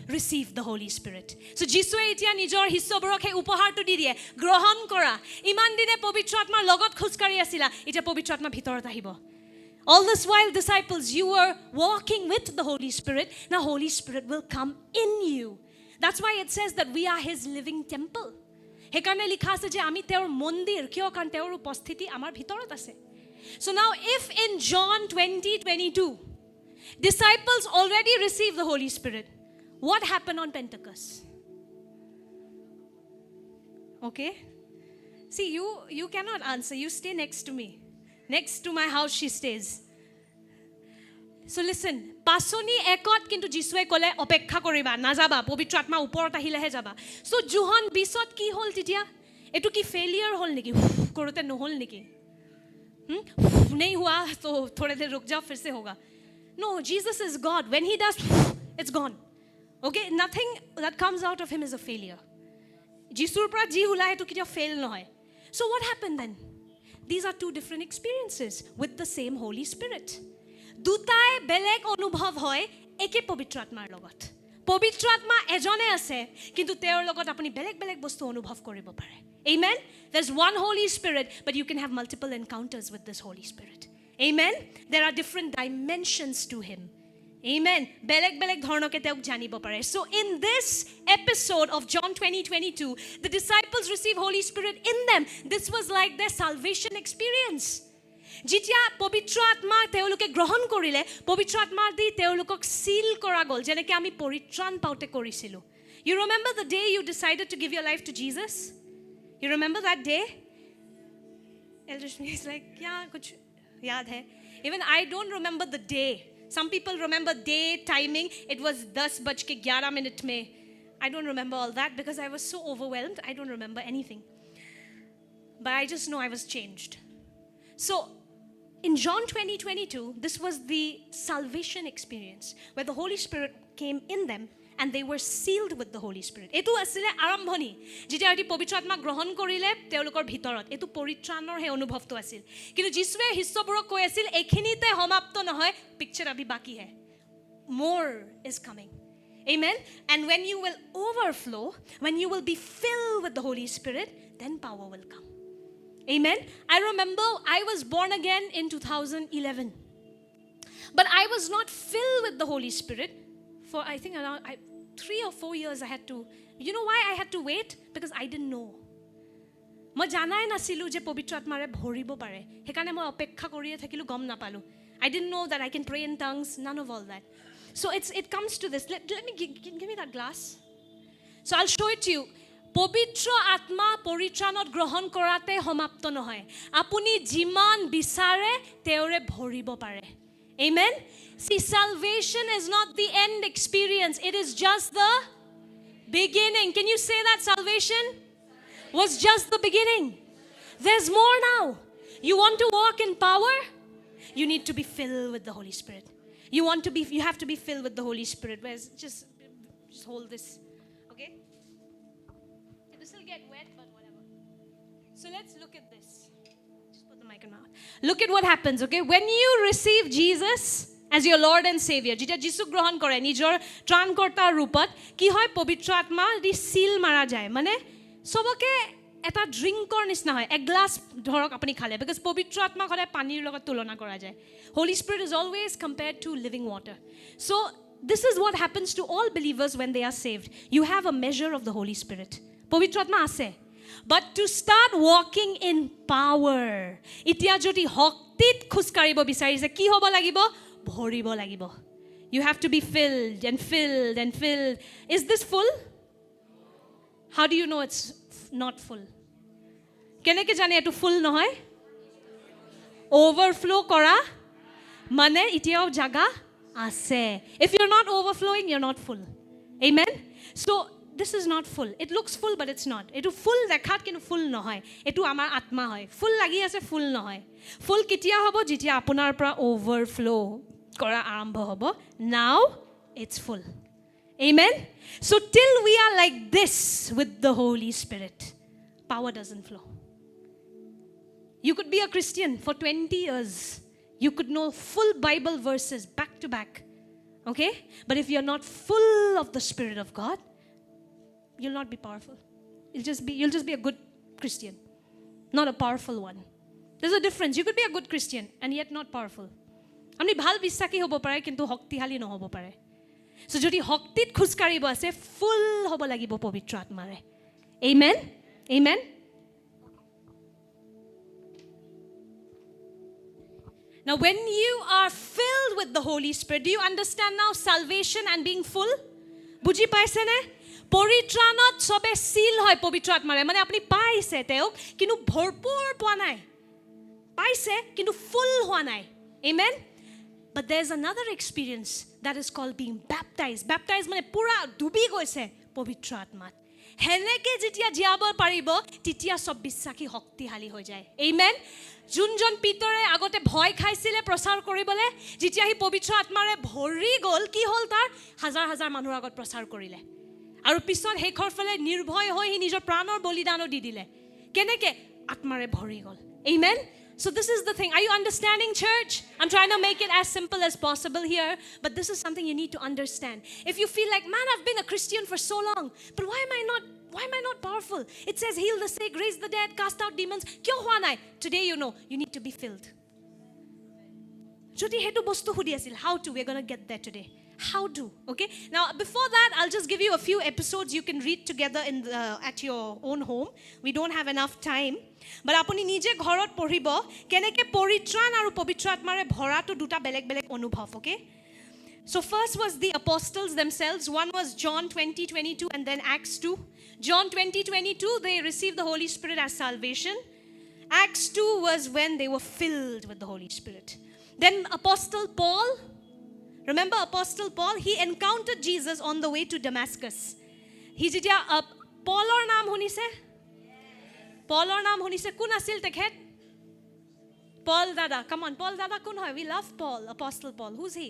receive the Holy Spirit. So, Jisue etia nijor hissoborok he upahar to di die. Grohon kora. Iman dine Pavitra Atmar logot khuzkari asila. Etia Pavitra Atma bhitorot ahibo. All this while, disciples, you were walking with the Holy Spirit. Now, Holy Spirit will come in you. That's why it says that we are His living temple. Hekarne likha ase je ami teor mondir kiyo kan teor upasthiti amar bhitorot ase. So now, if in John 20:22, disciples already received the Holy Spirit, what happened on Pentecost? Okay? See, you cannot answer. You stay next to me. Next to my house she stays. So listen, pasoni ekot kintu Jisue kole opekha koriba najaba pavitra atma uporot ahilehe jaba. So John 20 ki hol titia? Etu ki failure hol niki? Korote no hol niki? Nahi hua to thode der ruk jao fir se hoga. No, Jesus is God. When he does, it's gone. Okay, nothing that comes out of him is a failure. Jisur pra ji ulahe to kitia fail nohoy. So what happened then? These are two different experiences with the same Holy Spirit. Dutai beleg anubhav hoy eke Pavitra Atmar logot. Pavitra Atma ejone ase kintu teor logot apuni beleg bostu anubhav koribo pare. Amen? There's one Holy Spirit, but you can have multiple encounters with this Holy Spirit. Amen? There are different dimensions to him. Amen. Beleg dhornoke teok janibo pare. So in this episode of John 20:22, the disciples receive Holy Spirit in them. This was like their salvation experience. Jitia Pavitra Atma teoluke grohon korile, Pavitra Atma di teolukok seal kora gol, jeneke ami poritran paute korisilu. You remember the day you decided to give your life to Jesus? You remember that day? Elder Shmi is like, yeah, kuch yaad hai. Even I don't remember the day. Some people remember day, timing. It was 10:11 mein. I don't remember all that because I was so overwhelmed. I don't remember anything. But I just know I was changed. So, in John 20:22, this was the salvation experience where the Holy Spirit came in them and they were sealed with the Holy Spirit. Etu asile arambhoni. Jetia ati pavitra atma grohon korile teolokor bhitorot. Etu poritranor he anubhav to asil. Kintu Jisue hissoborok koi asil ekhinite homapto nohoy, picture abhi baki hai. More is coming. Amen. And when you will overflow, when you will be filled with the Holy Spirit, then power will come. Amen. I remember I was born again in 2011. But I was not filled with the Holy Spirit for I think around 3 or 4 years I had to. You know why I had to wait? Because I didn't know. মই জানাই নাছিলো যে পবিত্ৰ আত্মাৰে ভৰিব পাৰে হেকাৰণে মই অপেক্ষা কৰিয়ে থাকিলো গম নাপালো I didn't know that I can pray in tongues, none of all that. So it comes to this. Let me give me that glass. So I'll show it to you. পবিত্ৰ আত্মা পৰিত্ৰাণত গ্ৰহণ কৰাতে সমাপ্ত নহয় আপুনি যিমান বিচাৰে তেৰে ভৰিব পাৰে Amen. See, salvation is not the end experience. It is just the beginning. Can you say that salvation was just the beginning? There's more now. You want to walk in power? You need to be filled with the Holy Spirit. You have to be filled with the Holy Spirit. Just hold this. Okay? This will get wet, but whatever. So let's look at this. Just put the mic in my mouth. Look at what happens, okay? When you receive Jesus as your Lord and Savior, যেতিয়া যীশুক গ্ৰহণ কৰে নিজৰ ত্ৰাণকৰ্তাৰ ৰূপত কি হয় পবিত্ৰ আত্মা দি seal মাৰা যায় মানে সবকে এটা ড্ৰিংকৰ নিচিনা হয় এক গ্লাস ধৰক আপুনি খালে because পবিত্ৰ আত্মা সদায় পানীৰ লগত তুলনা কৰা যায় Holy Spirit is always compared to living water. So this is what happens to all believers when they are saved. You have a measure of the Holy Spirit. পবিত্ৰ আত্মা আছে But to start walking in power, ইতিয়া যদি শক্তিত খুসকাৰিব বিচাৰিছে কি হ'ব লাগিব ভৰিব লাগিব You have to be filled and filled and filled. Is this full? How do you know it's not full? কেনেকে জানে এটো ফুল নহয় overflow কৰা মানে ইতিয়াও জাগা আছে If you're not overflowing, you're not full. Amen. So this is not full. It looks full, but it's not. Etu full dekhat kinu full nohoy. Etu amar atma hoy. Full lagi ase full nohoy. Full kitia hobo jitia apunar pra overflow kora arambho hobo. Now it's full. Amen. So till we are like this with the Holy Spirit, power doesn't flow. You could be a Christian for 20 years. You could know full Bible verses back to back. Okay? But if you're not full of the Spirit of God, you'll not be powerful. You'll just be a good Christian, not a powerful one. There's a difference. You could be a good Christian and yet not powerful. Amni bhal bisaki hobo pare kintu hoktihali no hobo pare. So jodi hoktit khuskaribo ase full hobo lagibo pavitra atmare. Amen. Amen. Now when you are filled with the Holy Spirit, do you understand now salvation and being full? Buji paise ne? পৰিত্ৰাণত সবে seal হয় পবিত্ৰ আত্মাৰে মানে আপুনি পাইছে তেও কিন্তু ভৰপুৰ পোৱা নাই পাইছে কিন্তু ফুল হোৱা নাই Amen. But there's another experience that is called being baptized. Baptized মানে পুৰা ডুবি গৈছে পবিত্ৰ আত্মাত হেনেকে যেতিয়া জিয়াব পাৰিব তেতিয়া সব বিশ্বাসী শক্তিশালী হৈ যায় Amen. যোনজন পিতৰে আগতে ভয় খাইছিলে প্ৰচাৰ কৰিবলে যেতিয়া হি পবিত্ৰ আত্মাৰে ভৰি গল কি হল তাৰ হাজাৰ হাজাৰ মানুহৰ আগত প্ৰচাৰ কৰিলে আৰু পিছত হেখৰ ফলে নিৰ্ভয় হৈ হি নিজৰ প্ৰাণৰ বলিদানো দি দিলে কেনেকে আত্মাৰে ভৰি গল Amen. So this is the thing. Are you understanding, church? I'm trying to make it as simple as possible here, but this is something you need to understand. If you feel like, man, I've been a Christian for so long, but why am I not powerful? It says heal the sick, raise the dead, cast out demons. Kyo hua nai? Today you know, you need to be filled. Jodi hetu bostu hudi asil. How to? We're going to get there today. How to? Okay? Now, before that, I'll just give you a few episodes you can read together at your own home. We don't have enough time. But apuni nije ghorot poribo keneke poritran aru pavitra atmare bhoratu duta beleg beleg anubhav, okay? So first was the apostles themselves. One was John 20:22 and then Acts 2. John 20:22, they received the Holy Spirit as salvation. Acts 2 was when they were filled with the Holy Spirit. Then Apostle Paul, remember Apostle Paul? He encountered Jesus on the way to Damascus. He যেতিয়া Paulor নাম শুনিছে? Paulor নাম শুনিছে? কোন আছিল তেখেত? Paul Dada. Come on, Paul Dada কোন হয়? We love Paul, Apostle Paul. Who's he?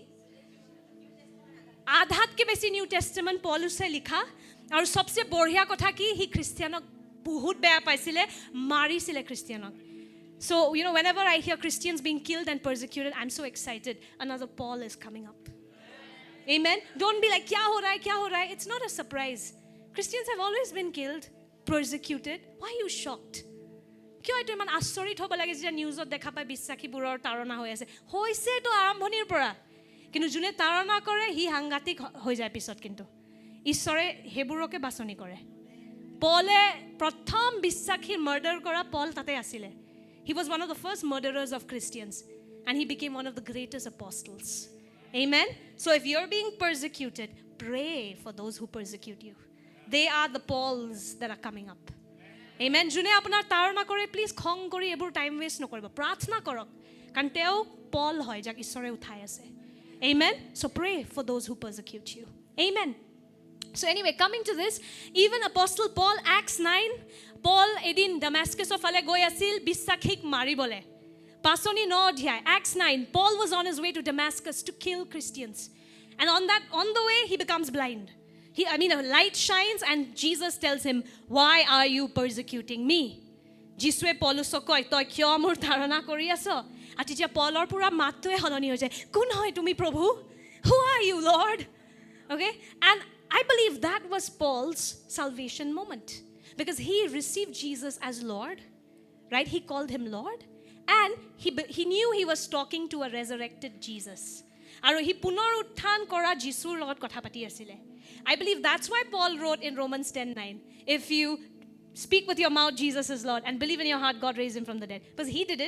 আধাতকে বেছি নিউ টেষ্টামেণ্ট পলুছে লিখা আৰু সবচে বঢ়িয়া কথা কি হি খ্ৰীষ্টিয়ানক বহুত বেয়া পাইছিলে মাৰিছিলে খ্ৰীষ্টিয়ানক so you know whenever I hear Christians being killed and persecuted I'm so excited another Paul is coming up amen don't be like kya ho raha hai it's not a surprise Christians have always been killed persecuted why are you shocked কিয় এটো ইমান আচৰিত হ'ব লাগে যে নিউজত দেখা পাই বিশ্বাসীবোৰৰ তাৰণা হৈ আছে হৈছে তো আৰম্ভণিৰ পৰা কিন্তু যোনে তাৰণা কৰে হি হাংগাতিক হৈ যায় পিছত কিন্তু ঈশ্বৰে হেবুৰকে বাছনি কৰে পলে প্ৰথম বিশ্বাসীৰ মাৰ্ডাৰ কৰা পল তাতে আছিল he was one of the first murderers of Christians and he became one of the greatest apostles amen so if you're being persecuted pray for those who persecute you they are the Pauls that are coming up amen যোনে আপোনাৰ তাৰণা কৰে please খং কৰি এবোৰ time waste নকৰিব প্ৰাৰ্থনা কৰক কাৰণ তেওঁ পল হয় যাক ঈশ্বৰে উঠাই আছে amen so pray for those who persecute you amen so anyway coming to this even Apostle Paul Acts 9 Paul edin Damascus ofale goi asil bissakhik maribole pasoni no adhyay Acts 9 Paul was on his way to Damascus to kill Christians and on the way he becomes blind a light shines and Jesus tells him why are you persecuting me jiswe Paulusok koi toy kyo mur dharana kori aso atitia Paulor pura mattoe holoni hoy jay kun hoy tumi prabhu who are you Lord okay and I believe that was Paul's salvation moment because he received Jesus as Lord right he called him Lord and he knew he was talking to a resurrected Jesus aru hi punor utthan kora jisur logot kotha pati asile I believe that's why Paul wrote in Romans 10:9 if you speak with your mouth Jesus is Lord and believe in your heart God raised him from the dead because he did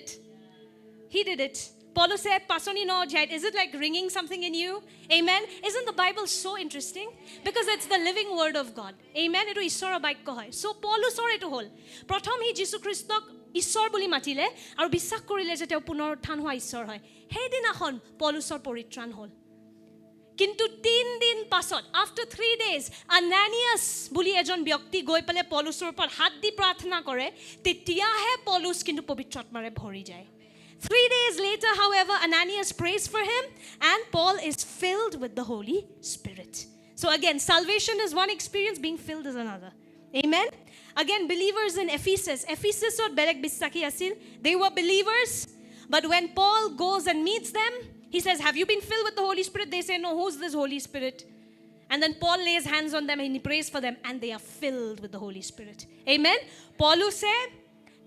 it Paul said pasoni no jait is it like ringing something in you amen isn't the Bible so interesting because it's the living word of God amen etu ishora baikyo hoy so Paul sor etu hol prothom hi Jesus Christok ishor boli matile aru bissak korile je teu punor utthan hoy ishor hoy hei dinahon Paulusor poritran hol কিন্তু 3 দিন পাছত after 3 days Ananias বুলি এজন ব্যক্তি গৈ পলে পলুছৰ ওপৰত হাত দি প্ৰাৰ্থনা কৰে তেতিয়াহে পলুছ কিন্তু পবিত্ৰ আত্মাৰে ভৰি যায় 3 days later however Ananias prays for him and Paul is filled with the Holy Spirit so again salvation is one experience being filled is another amen again believers in Ephesus or berek bissaki asil they were believers but when Paul goes and meets them he says have you been filled with the Holy Spirit they say no who's this Holy Spirit and then Paul lays hands on them and he prays for them and they are filled with the Holy Spirit amen Paul said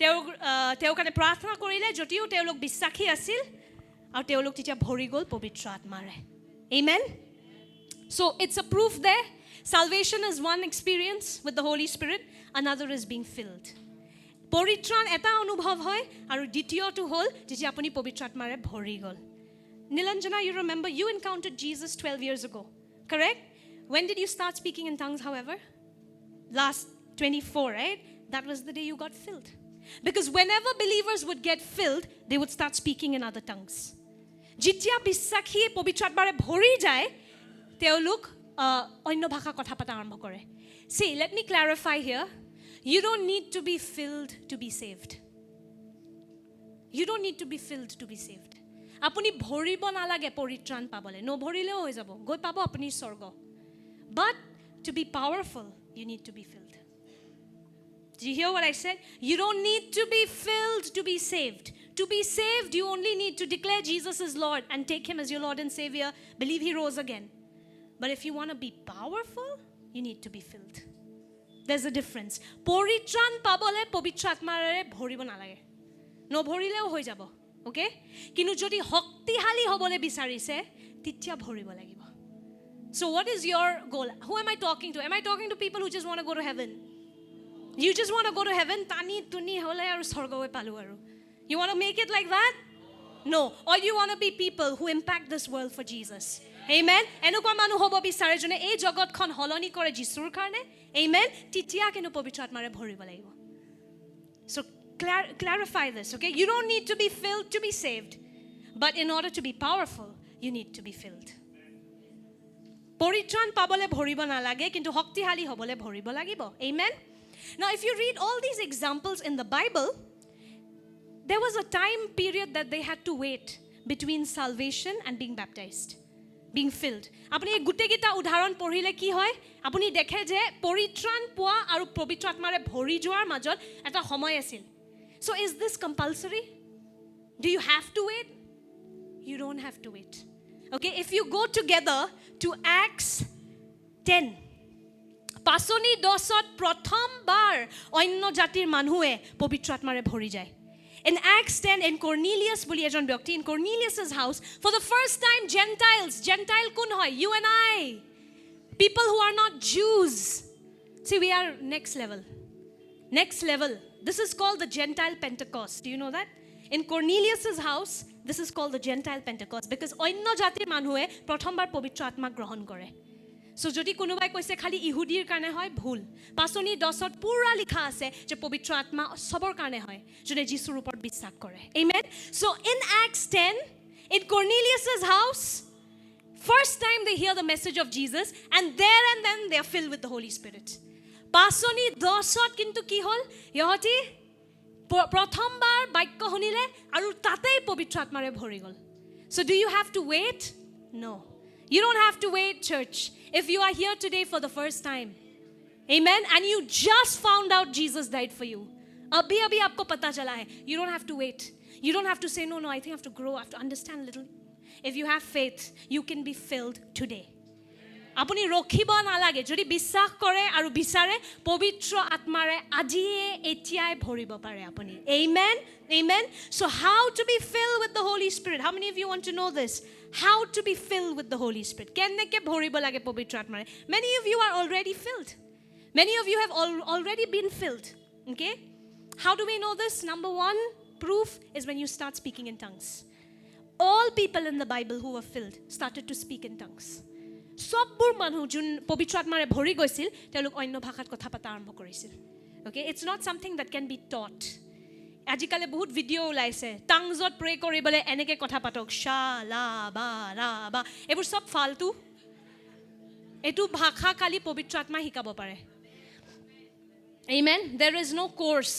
তেওঁ কাৰণে প্ৰাৰ্থনা কৰিলে যদিও তেওঁলোক বিশ্বাসী আছিল আৰু তেওঁলোক তেতিয়া ভৰি গল পবিত্ৰ আত্মাৰে amen so it's a proof there salvation is one experience with the Holy Spirit another is being filled পৰিত্ৰাণ এটা অনুভৱ হয় আৰু দ্বিতীয়টো হ'ল যেতিয়া আপুনি পবিত্ৰ আত্মাৰে ভৰি গল Nilanjana you remember you encountered Jesus 12 years ago correct when did you start speaking in tongues however last 24 right that was the day you got filled because whenever believers would get filled they would start speaking in other tongues jitya bisakhi pavitra atmare bhori jay teoluk onno bhasha kotha pata arambho kore see let me clarify here you don't need to be filled to be saved you don't need to be filled to be saved apuni bhoribo nalage poritran pabole no bhorileo hoy jabo goi pabo apuni sorgo but to be powerful you need to be filled do you hear what I said you don't need to be filled to be saved to be saved you only need to declare Jesus is Lord and take him as your Lord and Savior believe he rose again but if you want to be powerful you need to be filled there's a difference poritran pabole pavitra atmare bhoribo nalage no bhorileo hoy jabo okay kinu jodi hoktihali hobole bisarise titya bhoribo lagibo so what is your goal who am I talking to am I talking to people who just want to go to heaven you just want to go to heaven tani tuni hole aru sorgoe palu aru you want to make it like that no or you want to be people who impact this world for Jesus Amen. এনেকুৱা মানুহ হ'ব বিচাৰে যোনে এই জগতখন হলনি কৰে যিশুৰ কাৰণে. Amen. তেতিয়া কিন্তু পবিত্ৰ আত্মাৰে ভৰিব লাগিব. So clarify this, okay? You don't need to be filled to be saved. But in order to be powerful, you need to be filled. পৰিত্ৰাণ পাবলে ভৰিব নালাগে কিন্তু শক্তিশালী হ'বলে ভৰিব লাগিব. Amen. Now if you read all these examples in the Bible, there was a time period that they had to wait between salvation and being baptized, being filled. আপুনি এই গুটেকিটা উদাহৰণ পঢ়িলে কি হয়? আপুনি দেখে যে পৰিত্ৰাণ পোৱা আৰু পবিত্ৰ আত্মাৰে ভৰি যোৱাৰ মাজত এটা সময় আছিল. So is this compulsory? Do you have to wait? You don't have to wait. Okay, if you go together to Acts 10, পাচনি 10ত প্ৰথমবাৰ অন্য জাতিৰ মানুহে পবিত্ৰ আত্মাৰে ভৰি যায়. In Acts 10, in Cornelius বুলি এজন ব্যক্তি, in Cornelius's house, for the first time Gentile কোন হয়? You and I. People who are not Jews. See, we are next level. Next level. This is called the Gentile Pentecost. Do you know that? In Cornelius's house, this is called the Gentile Pentecost because অন্য জাতিৰ মানুহে প্ৰথমবাৰ পবিত্ৰ আত্মা গ্ৰহণ কৰে. So যদি কোনোবাই কৈছে খালি ইহুদিৰ কাৰণে হয় ভুল. পাচনি 10ত পুৰা লিখা আছে যে পবিত্ৰ আত্মা সবৰ কাৰণে হয় যোনে যিশুৰ ওপৰত বিশ্বাস কৰে. Amen. So in Acts 10, in Cornelius's house, first time they hear the message of Jesus and there and then they are filled with the Holy Spirit. পাচনি 10ত কিন্তু কি হ'ল? ইহঁতি প্ৰথমবাৰ বাক্য শুনিলে আৰু তাতেই পবিত্ৰ আত্মাৰে ভৰি গ'ল. So do you have to wait? No. You don't have to wait, church. If you are here today for the first time, amen, and you just found out Jesus died for you, abhi aapko pata chala hai, you don't have to wait. You don't have to say, no, I think I have to grow, I have to understand a little. If you have faith, you can be filled today. Apuni rokhiba nalage, jodi বিশ্বাস কৰে আৰু বিচাৰে পবিত্ৰ আত্মাৰে আজিয়ে এতিয়াই ভৰিব পাৰে আপুনি. Amen. Amen. So how to be filled with the Holy Spirit? How many of you want to know this? How to be filled with the Holy Spirit? কেনেকৈ ভৰিব লাগে পবিত্ৰ আত্মাৰে? Many of you are already filled. Many of you have already been filled. Okay? How do we know this? Number one proof is when you start speaking in tongues. All people in the Bible who were filled started to speak in tongues. সববোৰ মানুহ যোন পবিত্ৰ আত্মাৰে ভৰি গৈছিল তেওঁলোক অন্য ভাষাত কথা পতা আৰম্ভ কৰিছিল. Okay? It's not something that can be taught. আজিকালি বহুত ভিডিঅ' ওলাইছে টাংজত প্ৰে কৰিবলৈ এনেকৈ কথা পাতক শা লা বা ৰা বা এইবোৰ সব ফালতু. এইটো ভাষা খালি পবিত্ৰ আত্মাই শিকাব পাৰে. Amen. There is no course.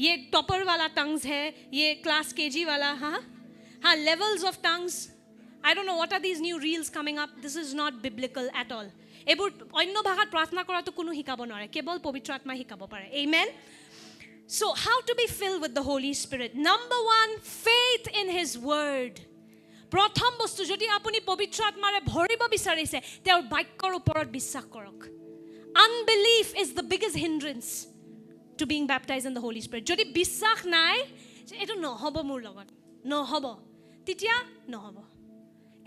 ये टॉपर वाला टंग्स है, ये क्लास केजी वाला. हाँ, levels of tongues. I don't know what are these new reels coming up. This is not biblical at all. এইবোৰ অন্য ভাষাত প্ৰাৰ্থনা কৰাটো কোনো শিকাব নোৱাৰে, কেৱল পবিত্ৰ আত্মাই শিকাব পাৰে. Amen. So how to be filled with the Holy Spirit? Number one, faith in His word. প্ৰথম বস্তু যদি আপুনি পবিত্ৰ আত্মাৰে ভৰিব বিচাৰিছে তেওঁৰ বাক্যৰ ওপৰত বিশ্বাস কৰক. Unbelief is the biggest hindrance to being baptized in the Holy Spirit. যদি বিশ্বাস নাই এইটো নহ'ব মোৰ লগত নহ'ব তেতিয়া নহ'ব.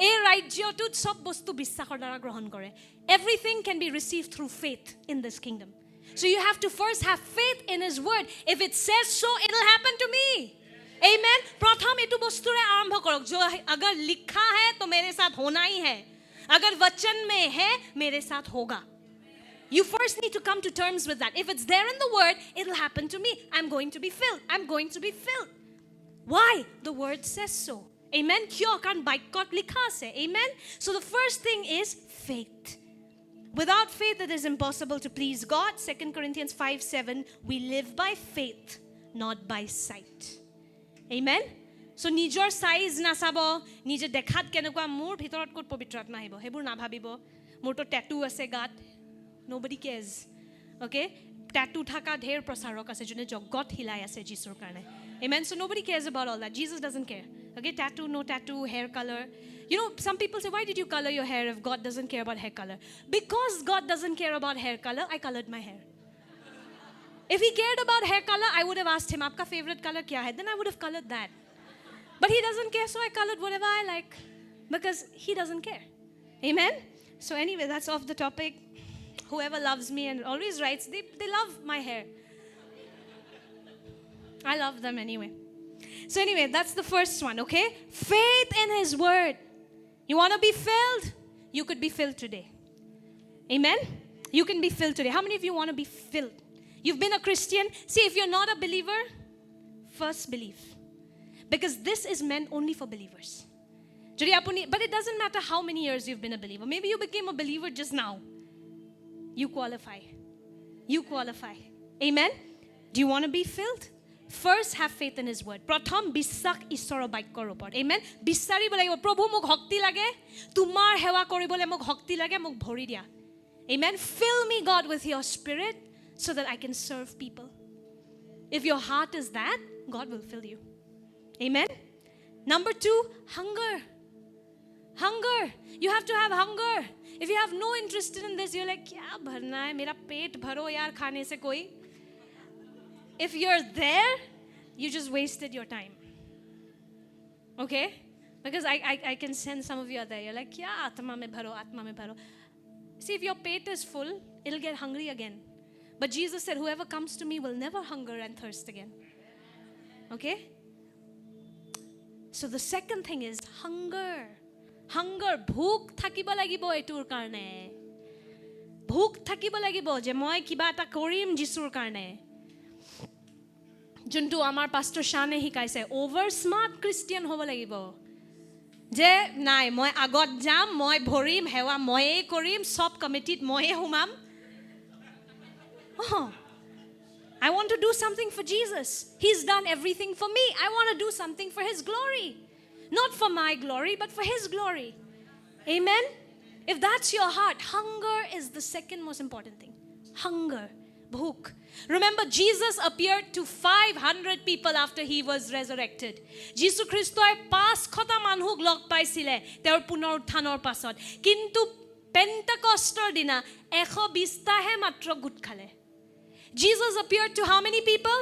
এই ৰাজ্যটোত সব বস্তু বিশ্বাসৰ দ্বাৰা গ্ৰহণ কৰে. Everything can be received through faith in this kingdom. So you have to first have faith in His word. If it says so, it will happen to me. Amen. प्रथम एतु बस्तुरे आरंभ करो. जो अगर लिखा है तो मेरे साथ होना ही है. अगर वचन में है मेरे साथ होगा. You first need to come to terms with that. If it's there in the word, it will happen to me. I'm going to be filled. I'm going to be filled. Why? The word says so. Amen. क्यों? कारण boycott लिखा से. Amen. So the first thing is faith. Without faith, it is impossible to please God. 2 Corinthians 5:7, we live by faith, not by sight. Amen. So নিজৰ size নাচাব, নিজে দেখাত কেনেকুৱা মোৰ ভিতৰত কোট পবিত্ৰ আত্মা আহিব হেবোৰ না ভাবিব. মোৰটো ট্যাটু আছে গাত. Nobody cares. Okay? Tattoo থাকা ঢেৰ প্ৰচাৰক আছে যোনে জগত হিলাই আছে যিশুৰ কাৰণে. Amen. So nobody cares about all that. Jesus doesn't care. Okay? Tattoo, no tattoo, hair color. You know, some people say, why did you color your hair if God doesn't care about hair color? Because God doesn't care about hair color, I colored my hair. If He cared about hair color, I would have asked Him, aapka favorite color kya hai? Then I would have colored that. But He doesn't care, so I colored whatever I like. Because He doesn't care. Amen? So anyway, that's off the topic. Whoever loves me and always writes, they love my hair. I love them anyway. So anyway, that's the first one, okay? Faith in His word. You want to be filled? you could be filled today. Amen? You can be filled today. How many of you want to be filled? You've been a Christian. See, if you're not a believer, first believe. Because this is meant only for believers. But it doesn't matter how many years you've been a believer. Maybe you became a believer just now. You qualify. You qualify. Amen? Do you want to be filled? First, have faith in His word. Pratham bissak Ishorer bakyৰ ওপৰত. Amen? বিচাৰিব লাগিব, প্ৰভু মোক শক্তি লাগে, তোমাৰ সেৱা কৰিবলৈ মোক শক্তি লাগে, মোক ভৰি দিয়া. Amen? Fill me, God, with your spirit so that I can serve people. If your heart is that, God will fill you. Amen? Number 2, hunger. Hunger. You have to have hunger. If you have no interest in this, you're like, kya bharna hai? Mera pet bharo yaar khane se koi. If you're there, you just wasted your time. Okay? Because I can sense some of you are there. You're like, yeah, atma mein bharo. See, if your pet is full, it'll get hungry again. But Jesus said, whoever comes to me will never hunger and thirst again. Okay? So the second thing is hunger. Hunger. Bhook thakiba lagibo etur karne. Bhook thakiba lagibo je moi kiba eta korim Jisur karne. Juntu amar pastor Shane hikaise over smart Christian hobo lagibo. Je nai moi agot jam moi bhorim hewa moi korim sob committed moi humam. Oh, I want to do something for Jesus. He's done everything for me. I want to do something for His glory. Not for my glory, but for His glory. Amen? If that's your heart, hunger is the second most important thing. Hunger. Bhook. Remember, Jesus appeared to 500 people after He was resurrected. Jesus Christoi 500 manhuk log paisile তেওঁৰ পুনৰুত্থানৰ পাছত কিন্তু পেন্টেকষ্টৰ দিনা 120 টাহে মাত্ৰ গুট খালে. Jesus appeared to how many people?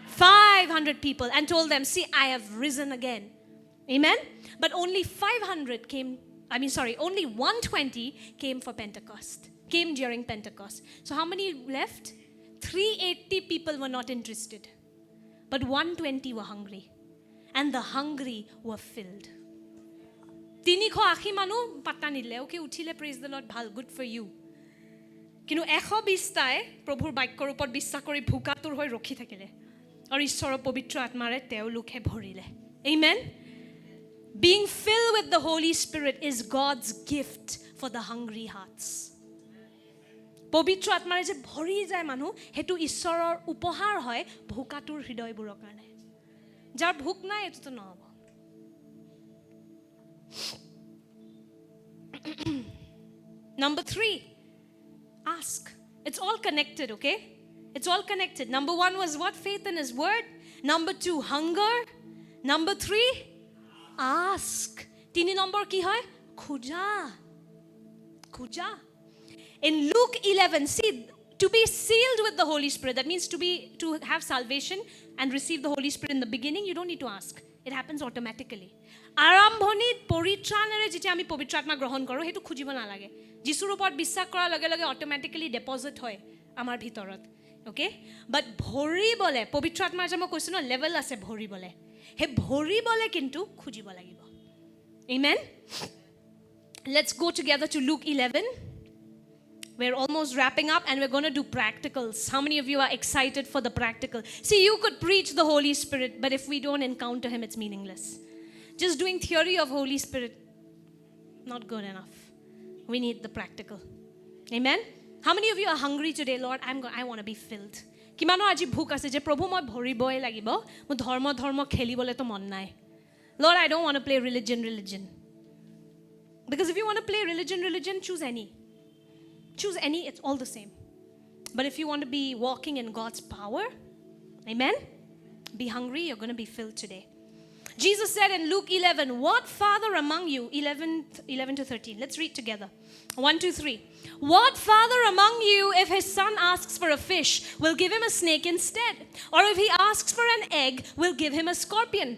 500 people and told them, see, I have risen again. Amen? But only 500 came, only 120 came for Pentecost. Came during Pentecost. So how many left? 380 people were not interested. But 120 were hungry. And the hungry were filled. 380 manu patta nile. Okay, uthile, praise the Lord, bhal, good for you. কিন্তু 120টাই প্ৰভুৰ বাক্যৰ ওপৰত বিশ্বাস কৰি ভুকাতুৰ হৈ ৰখি থাকিলে আৰু ঈশ্বৰৰ পবিত্ৰ আত্মাৰে তেওঁলোকে ভৰিলে. Amen? Being filled with the Holy Spirit is God's gift for the hungry hearts. পবিত্ৰ আত্মাৰে যে ভৰি যায় মানুহ, হেতু ঈশ্বৰৰ উপহাৰ হয় ভুকাতুৰ হৃদয়বোৰৰ কাৰণে. যাৰ ভুক নাই এটো নহব. Number 3. Ask. It's all connected, okay? It's all connected. Number 1 was what? Faith in His word. Number 2, hunger. Number 3, ask. 3 number ki hoy? Khuja. Khuja. In Luke 11, see, to be sealed with the Holy Spirit, that means to have salvation and receive the Holy Spirit in the beginning, you don't need to ask. It happens automatically. আৰম্ভণিত পৰিত্ৰাণেৰে যেতিয়া আমি পবিত্ৰ আত্মা গ্ৰহণ কৰোঁ হেতু খুজিব নালাগে. যিশুৰ ওপৰত বিশ্বাস কৰাৰ লগে লগে অটোমেটিক্যালি ডিপজিট হয় আমাৰ ভিতৰত. ওকে? বাট ভৰিবলে পবিত্ৰ আত্মাৰ যে মই কৈছো ন লেভেল আছে ভৰিবলে. হে ভৰিবলে কিন্তু খুজিব লাগিব. Amen? Let's go together to Luke 11. We're almost wrapping up and we're going to do practicals. How many of you are excited for the practical? See, you could preach the Holy Spirit, but if we don't encounter Him, it's meaningless. Just doing theory of Holy Spirit, not good enough. We need the practical. Amen? How many of you are hungry today, Lord? I want to be filled. Kimano aji bhook ase je prabhu moi bhoriboy lagibo. Mo dharma khelibole to mon nai. Lord, I don't want to play religion. Because if you want to play religion, choose any. Choose any, it's all the same. But if you want to be walking in God's power, amen? Be hungry, you're going to be filled today. Jesus said in Luke 11, what father among you, 11 to 13, let's read together. 1, 2, 3. What father among you, if his son asks for a fish, will give him a snake instead? Or if he asks for an egg, will give him a scorpion?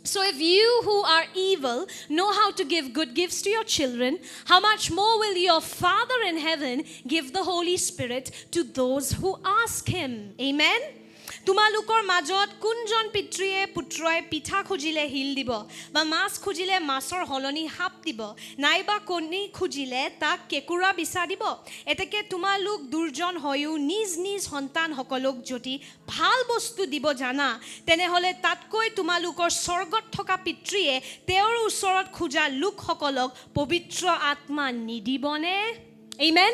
So if you who are evil know how to give good gifts to your children, how much more will your Father in heaven give the Holy Spirit to those who ask Him? Amen? তোমালোকৰ মাজত কোনজন পিতৃয়ে পুত্ৰই পিঠা খুজিলে শিল দিব বা মাছ খুজিলে মাছৰ হলনি সাপ দিব নাইবা কণী খুজিলে তাক কেঁকুৰা বিচা দিব এতেকে তোমালোক দুৰ্জন হয়ো নিজ নিজ সন্তানসকলক যদি ভাল বস্তু দিব জানা তেনেহ'লে তাতকৈ তোমালোকৰ স্বৰ্গত থকা পিতৃয়ে তেওঁৰ ওচৰত খোজা লোকসকলক পবিত্ৰ আত্মা নিদিবনে Amen.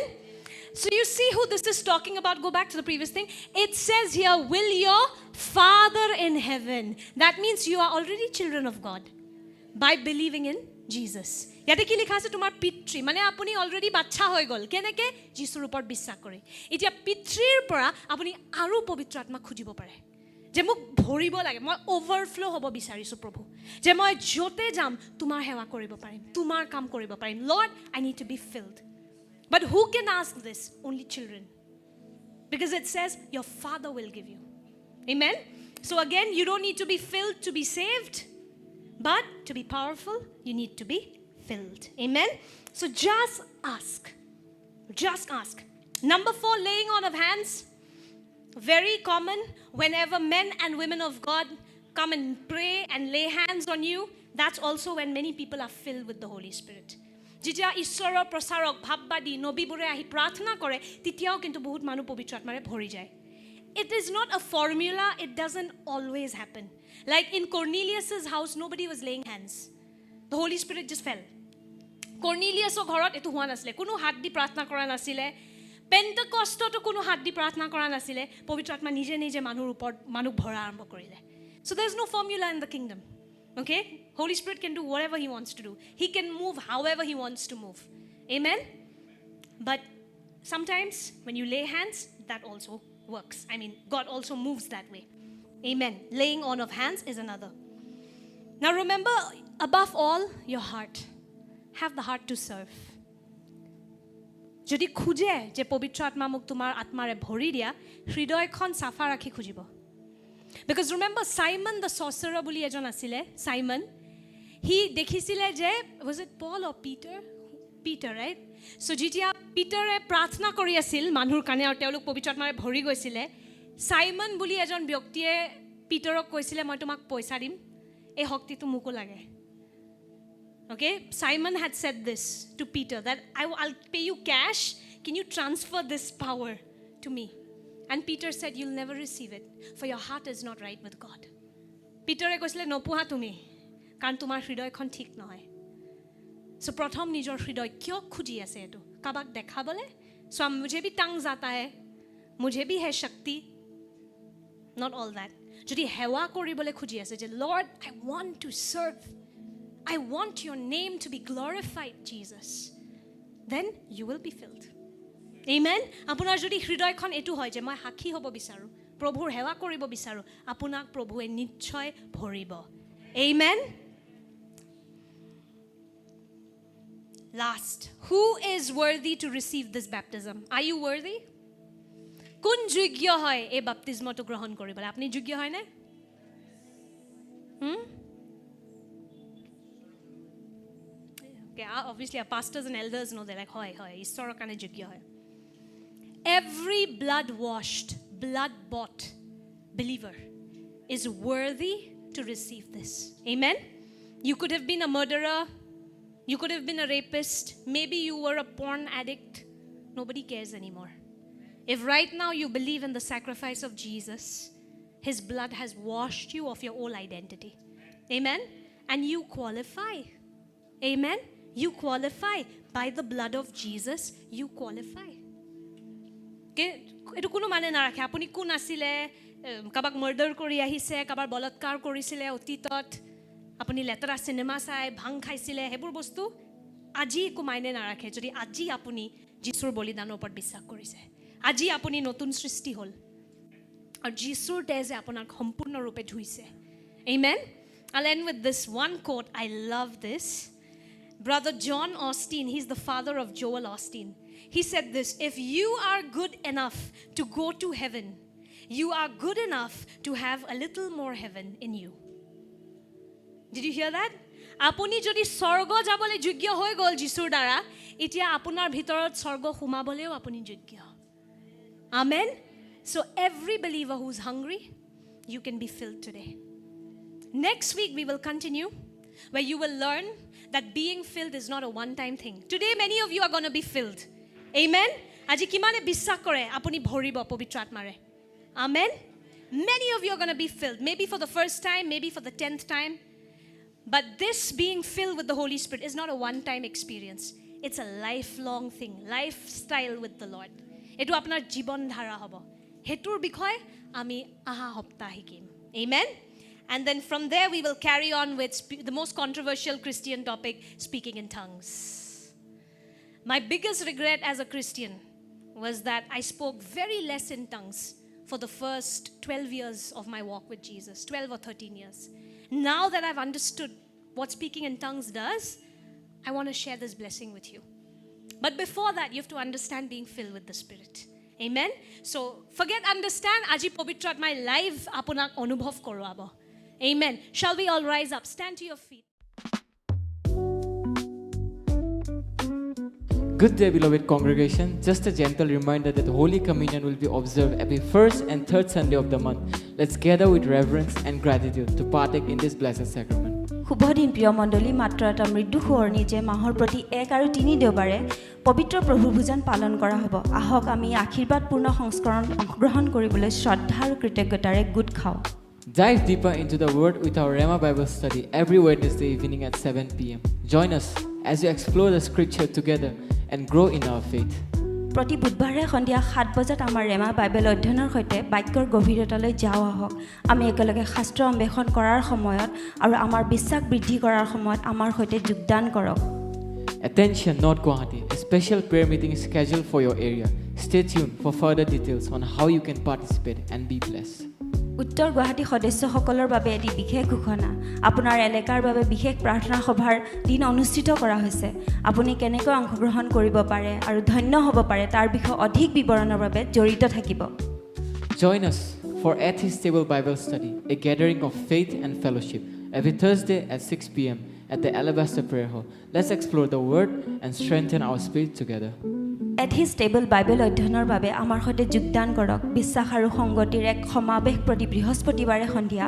So you see who this is talking about. Go back to the previous thing. It says here, will your Father in heaven. That means you are already children of God by believing in Jesus. ইয়াতে কি লিখা আছে তোমাৰ পিতৃ মানে আপুনি already বাচ্চা হৈ গ'ল কেনেকৈ যীশুৰ ওপৰত বিশ্বাস কৰে এতিয়া পিতৃৰ পৰা আপুনি আৰু পবিত্ৰ আত্মা খুজিব পাৰে যে মোক ভৰিব লাগে মই অভাৰফ্লো হ'ব বিচাৰিছোঁ প্ৰভু যে মই য'তে যাম তোমাৰ সেৱা কৰিব পাৰিম তোমাৰ কাম কৰিব পাৰিম lord I need to B field But who can ask this? Only children. Because it says your Father will give you. Amen? So again, you don't need to be filled to be saved. But to be powerful, you need to be filled. Amen? So just ask. Just ask. Number 4, laying on of hands. Very common. Whenever men and women of God come and pray and lay hands on you, that's also when many people are filled with the Holy Spirit. যেতিয়া ঈশ্বৰৰ প্ৰচাৰক ভাৱবাদী নবীবোৰে আহি প্ৰাৰ্থনা কৰে তেতিয়াও কিন্তু বহুত মানুহ পবিত্ৰ আত্মাৰে ভৰি যায় It is not a formula. It doesn't always happen. Like in Cornelius' house, nobody was laying hands. The Holy Spirit just fell. Cornelius' ঘৰত এটো হোৱা নাছিলে কোনো হাত দি প্ৰাৰ্থনা কৰা নাছিলে পেন্টেকষ্টতো কোনো হাত দি প্ৰাৰ্থনা কৰা নাছিলে পবিত্ৰ আত্মা নিজে নিজে মানুহৰ ওপৰত মানুহ ভৰা আৰম্ভ কৰিলে So there's no formula in the kingdom. Okay? Holy Spirit can do whatever he wants to do. He can move however he wants to move. Amen? But sometimes when you lay hands, that also works. I mean, God also moves that way. Amen. Laying on of hands is another. Now remember, above all, your heart. Have the heart to serve. যদি খুজে যে পবিত্ৰ আত্মা মোক তোমাৰ আত্মাৰে ভৰি দিয়া হৃদয়খন চাফা ৰাখি খুজিব Because remember Simon the sorcerer বুলি এজন আছিলে Simon he দেখিছিলে যে was it Paul or Peter right so যেতিয়া পিটাৰে প্ৰাৰ্থনা কৰি আছিল মানুহৰ কাৰণে আৰু তেওঁলোক পবিত্ৰ আত্মাৰে ভৰি গৈছিলে Simon বুলি এজন ব্যক্তিয়ে পিটাৰক কৈছিলে মই তোমাক পইচা দিম এই শক্তিটো মোকো লাগে Okay Simon had said this to Peter that I'll pay you cash can you transfer this power to me And Peter said, you'll never receive it, for your heart is not right with God. Peter কৈছিলে নপুহা তুমি কাৰণ তোমাৰ হৃদয়খন ঠিক নহয় So প্ৰথম নিজৰ হৃদয় কিয় খুজি আছে এটো কাবাক দেখাবলে So मुझे भी तंग जाता है मुझे भी है शक्ति Not all that যদি হেৱা কৰিবলে খুজি আছে যে Lord I want to serve I want your name to be glorified Jesus Then you will be filled Amen. আপোনাৰ যদি হৃদয়খন এটো হয় যে মই সাক্ষী হ'ব বিচাৰো প্ৰভুৰ সেৱা কৰিব বিচাৰো আপোনাক প্ৰভুৱে নিশ্চয় ভৰিব Amen. Last, who is worthy to receive this baptism? Are you worthy? কোন যোগ্য হয় এই বাপ্তিস্মটো গ্ৰহণ কৰিবলৈ আপুনি যোগ্য হয় নে Okay, obviously our pastors and elders know they're like হয় ঈশ্বৰৰ কাৰণে যোগ্য হয় Every blood-washed, blood-bought believer is worthy to receive this. Amen? You could have been a murderer. You could have been a rapist. Maybe you were a porn addict. Nobody cares anymore. If right now you believe in the sacrifice of Jesus, his blood has washed you of your old identity. Amen? And you qualify. Amen? You qualify. By the blood of Jesus, you qualify. এটো কোনো মানে নাৰাখে আপুনি কোন আছিলে Kabak murder কৰি আহিছে কাবাৰ বলৎকাৰ কৰিছিলে অতীতত আপুনি লেতেৰা সিনেমা চাই ভাং খাইছিলে হেবোৰ বস্তু আজি একো মানে নাৰাখে যদি আজি আপুনি যীশুৰ বলিদানৰ ওপৰত বিশ্বাস কৰিছে আজি আপুনি নতুন সৃষ্টি হ'ল আৰু যীশুৰ তেজে আপোনাক সম্পূৰ্ণৰূপে ধুইছে Amen. I'll end with this one quote. I love this. Brother John Austin, he's the father of Joel Austin. He said this, if you are good enough to go to heaven, you are good enough to have a little more heaven in you. Did you hear that? আপুনি যদি স্বৰ্গ যাবলৈ যোগ্য হৈ গল যিশুৰ দ্বাৰা এতিয়া আপোনাৰ ভিতৰত স্বৰ্গ সোমাবলৈও আপুনি যোগ্য Amen. So every believer who's hungry you can be filled today. Next week, we will continue where you will learn that being filled is not a one-time thing. Today, many of you are going to be filled. Amen? Aji kimane bissak kore apuni bhoribo pavitra atmare. Amen? Many of you are going to be filled. Maybe for the first time, maybe for the 10th time. But this being filled with the Holy Spirit is not a one-time experience. It's a lifelong thing. Lifestyle with the Lord. Etu apnar jibon dhara hobo. Hetur bikhoy ami aha hopta hikim. Amen? And then from there, we will carry on with the most controversial Christian topic, speaking in tongues. My biggest regret as a Christian was that I spoke very less in tongues for the first 12 years of my walk with Jesus, 12 or 13 years. Now that I've understood what speaking in tongues does, I want to share this blessing with you. But before that, you have to understand being filled with the Spirit. Amen? So, forget understand, aji povitra my life apunak anubhav korwabo. Amen. Shall we all rise up? Stand to your feet. Good day, beloved congregation. Just a gentle reminder that Holy Communion will be observed every first and third Sunday of the month. Let's gather with reverence and gratitude to partake in this blessed sacrament. শুভ দিন প্ৰিয় মণ্ডলী মাত্ৰ এটা মৃদু শুৱনি যে মাহৰ প্ৰতি 1 আৰু 3 দেওবাৰে পবিত্ৰ প্ৰভুৰ ভোজন পালন কৰা হ'ব আহক আমি আশীৰ্বাদপূৰ্ণ সংস্কৰণ অংশগ্ৰহণ কৰিবলৈ শ্ৰদ্ধা আৰু কৃতজ্ঞতাৰে গোট খাওঁ Dive deeper into the Word with our Rhema Bible study every Wednesday evening at 7 p.m. Join us as we explore the Scripture together and grow in our faith. প্ৰতি বুধবাৰে সন্ধিয়া 7 বজাত আমাৰ ৰেমা বাইবেল অধ্যয়নৰ সৈতে বাক্যৰ গভীৰতালৈ যাওঁ আহক আমি একেলগে শাস্ত্ৰ অন্বেষণ কৰাৰ সময়ত আৰু আমাৰ বিশ্বাস বৃদ্ধি কৰাৰ সময়ত আমাৰ সৈতে যোগদান কৰক Attention, North Guwahati. A special prayer meeting is scheduled for your area. Stay tuned for further details on how you can participate and be blessed. উত্তৰ গুৱাহাটী সদস্যসকলৰ বাবে এটি বিশেষ ঘোষণা আপোনাৰ এলেকাৰ বাবে বিশেষ প্ৰাৰ্থনা সভাৰ দিন অনুষ্ঠিত কৰা হৈছে আপুনি কেনেকৈ অংশগ্ৰহণ কৰিব পাৰে আৰু ধন্য হ'ব পাৰে তাৰ বিষয়ে অধিক বিৱৰণৰ বাবে জড়িত থাকিব Join us for At His Table Bible Study, a gathering of faith and fellowship, every Thursday at 6 p.m. at the Alabaster Prayer Hall. Let's explore the Word and strengthen our spirit together. At His Table Bible অধ্যয়নৰ বাবে আমাৰ সৈতে যোগদান কৰক বিশ্বাস আৰু সংগতিৰ এক সমাৱেশ প্ৰতি বৃহস্পতিবাৰে সন্ধিয়া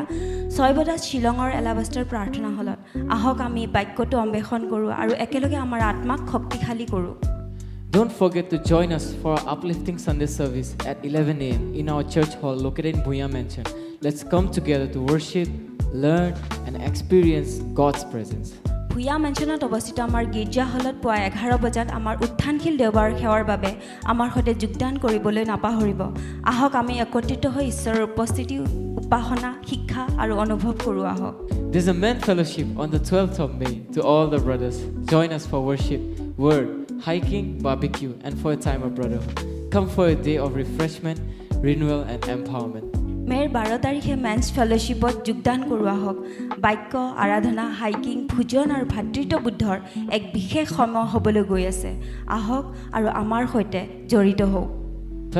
6 বজাত শিলঙৰ এলাবাষ্টাৰ প্ৰাৰ্থনা হলত আহক আমি বাক্যটো অন্বেষণ কৰোঁ আৰু একেলগে আমাৰ আত্মাক শক্তিশালী কৰোঁ Don't forget to join us for our uplifting Sunday service at 11 a.m. in our church hall located in Bhuya Mansion. Let's come together to worship, learn, and experience God's presence. Bhuiyan মেনশ্যনত অৱস্থিত আমাৰ গীৰ্জা হলত পুৱা 11 বজাত আমাৰ উত্থানশীল দেওবাৰ সেৱাৰ বাবে আমাৰ সৈতে যোগদান কৰিবলৈ নাপাহৰিব আহক আমি একত্ৰিত হৈ ঈশ্বৰৰ উপস্থিতি উপাসনা শিক্ষা আৰু অনুভৱ কৰোঁ আহক There's a men fellowship on the 12th of May. To all the brothers, join us for worship, word, hiking, barbecue, and for a time of brotherhood. Come for a day of refreshment, renewal, and empowerment. মেৰ 12 তাৰিখে men's ফেলোশ্বিপত যোগদান কৰোৱা হওক বাক্য আৰাধনা hiking ভোজন আৰু ভাতৃত্ববোধৰ এক বিশেষ সময় হ'বলৈ গৈ আছে আহক আৰু আমাৰ সৈতে জড়িত হওক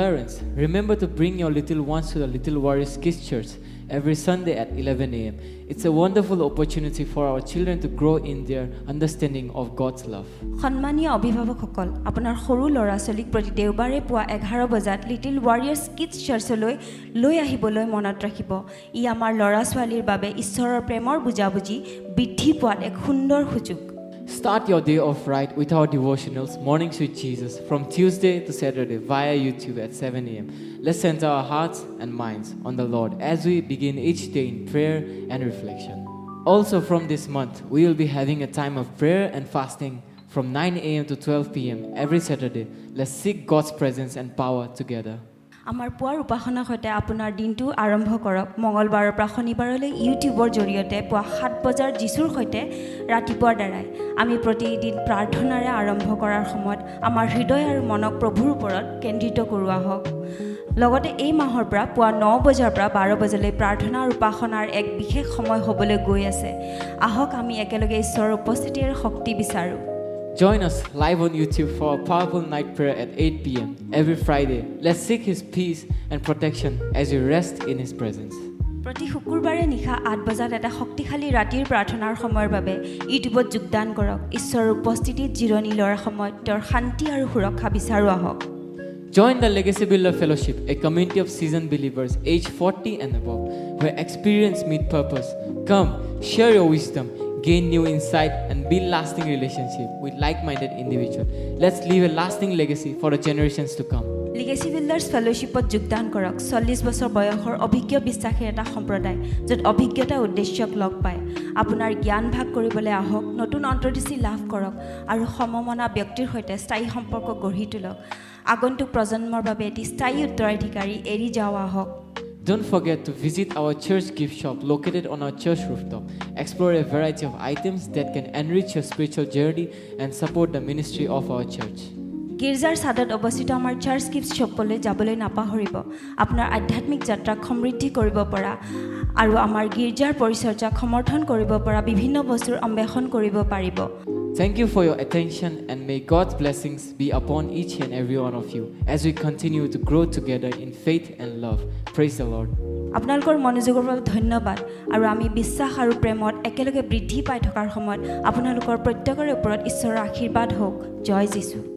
Parents, remember to bring your little ones to the Little Warriors Kids Church every Sunday at 11 a.m. It's a wonderful opportunity for our children to grow in their understanding of God's love. সন্মানীয় অভিভাৱকসকল আপোনাৰ সৰু ল'ৰা-ছোৱালীক প্ৰতি দেওবাৰে পুৱা 11 বজাত little warriors kids চাৰ্চলৈ লৈ আহিবলৈ মনত ৰাখিব ই আমাৰ ল'ৰা-ছোৱালীৰ বাবে ঈশ্বৰৰ প্ৰেমৰ বুজাবুজি বৃদ্ধি পোৱাত এক সুন্দৰ সুযোগ Start your day off right with our devotionals, Mornings with Jesus, from Tuesday to Saturday via YouTube at 7 a.m. Let's center our hearts and minds on the Lord as we begin each day in prayer and reflection. Also from this month, we will be having a time of prayer and fasting from 9 a.m. to 12 p.m. every Saturday. Let's seek God's presence and power together. আমাৰ পুৱাৰ উপাসনাৰ সৈতে আপোনাৰ দিনটো আৰম্ভ কৰক মঙ্গলবাৰৰ পৰা শনিবাৰলৈ ইউটিউবৰ জৰিয়তে পুৱা 7 বজাৰ যিশুৰ সৈতে ৰাতিপুৱাৰ দ্বাৰাই আমি প্ৰতিদিন প্ৰাৰ্থনাৰে আৰম্ভ কৰাৰ সময়ত আমাৰ হৃদয় আৰু মনক প্ৰভুৰ ওপৰত কেন্দ্ৰিত কৰোৱা হওক লগতে এই মাহৰ পৰা পুৱা 9 বজাৰ পৰা 12 বজালৈ প্ৰাৰ্থনা আৰু উপাসনাৰ এক বিশেষ সময় হ'বলৈ গৈ আছে আহক আমি একেলগে ঈশ্বৰৰ উপস্থিতিৰ শক্তি বিচাৰোঁ Join us live on YouTube for a powerful night prayer at 8 p.m. every Friday. Let's seek His peace and protection as we rest in His presence. প্ৰতি শুকুৰবাৰে নিশা 8 বজাত এটা শক্তিশালী ৰাতিৰ প্ৰাৰ্থনাৰ সময়ৰ বাবে ইউটিউবত যোগদান কৰক ঈশ্বৰৰ উপস্থিতিত জিৰণি লোৱাৰ সময়ত তেওঁৰ শান্তি আৰু সুৰক্ষা বিচাৰো আহক Join the Legacy Builder Fellowship, a community of seasoned believers aged 40 and above, where experience meets purpose. Come, share your wisdom, gain new insight, and build lasting relationship with like-minded individuals. Let's leave a lasting legacy for the generations to come. Legacy builders ফেলোশ্বিপত যোগদান কৰক 40 বছৰ বয়সৰ অভিজ্ঞ বিশ্বাসীৰ এটা সম্প্ৰদায় য'ত অভিজ্ঞতা উদ্দেশ্যক লগ পায় আপোনাৰ জ্ঞান ভাগ কৰিবলৈ আহক নতুন অন্তৰ্দৃষ্টি লাভ কৰক আৰু সমমনা ব্যক্তিৰ সৈতে স্থায়ী সম্পৰ্ক গঢ়ি তোলক আগন্তুক প্ৰজন্মৰ বাবে এটি স্থায়ী উত্তৰাধিকাৰী এৰি যাওঁ আহক Don't forget to visit our church gift shop located on our church rooftop. Explore a variety of items that can enrich your spiritual journey and support the ministry of our church. গীৰ্জাৰ ছাদত অৱস্থিত আমাৰ search gift শ্বপলৈ যাবলৈ নাপাহৰিব আপোনাৰ আধ্যাত্মিক যাত্ৰাক সমৃদ্ধি কৰিব পৰা আৰু আমাৰ গীৰ্জাৰ পৰিচৰ্যাক সমৰ্থন কৰিব পৰা বিভিন্ন বস্তুৰ অন্বেষণ কৰিব পাৰিব Thank you for your attention and may God's blessings be upon each and every one of you as we continue to grow together in faith and love. Praise the Lord. আপোনালোকৰ মনোযোগৰ বাবে ধন্যবাদ আৰু আমি বিশ্বাস আৰু প্ৰেমত একেলগে বৃদ্ধি পাই থকাৰ সময়ত আপোনালোকৰ প্ৰত্যেকৰে ওপৰত ঈশ্বৰৰ আশীৰ্বাদ হওক জয় যীশু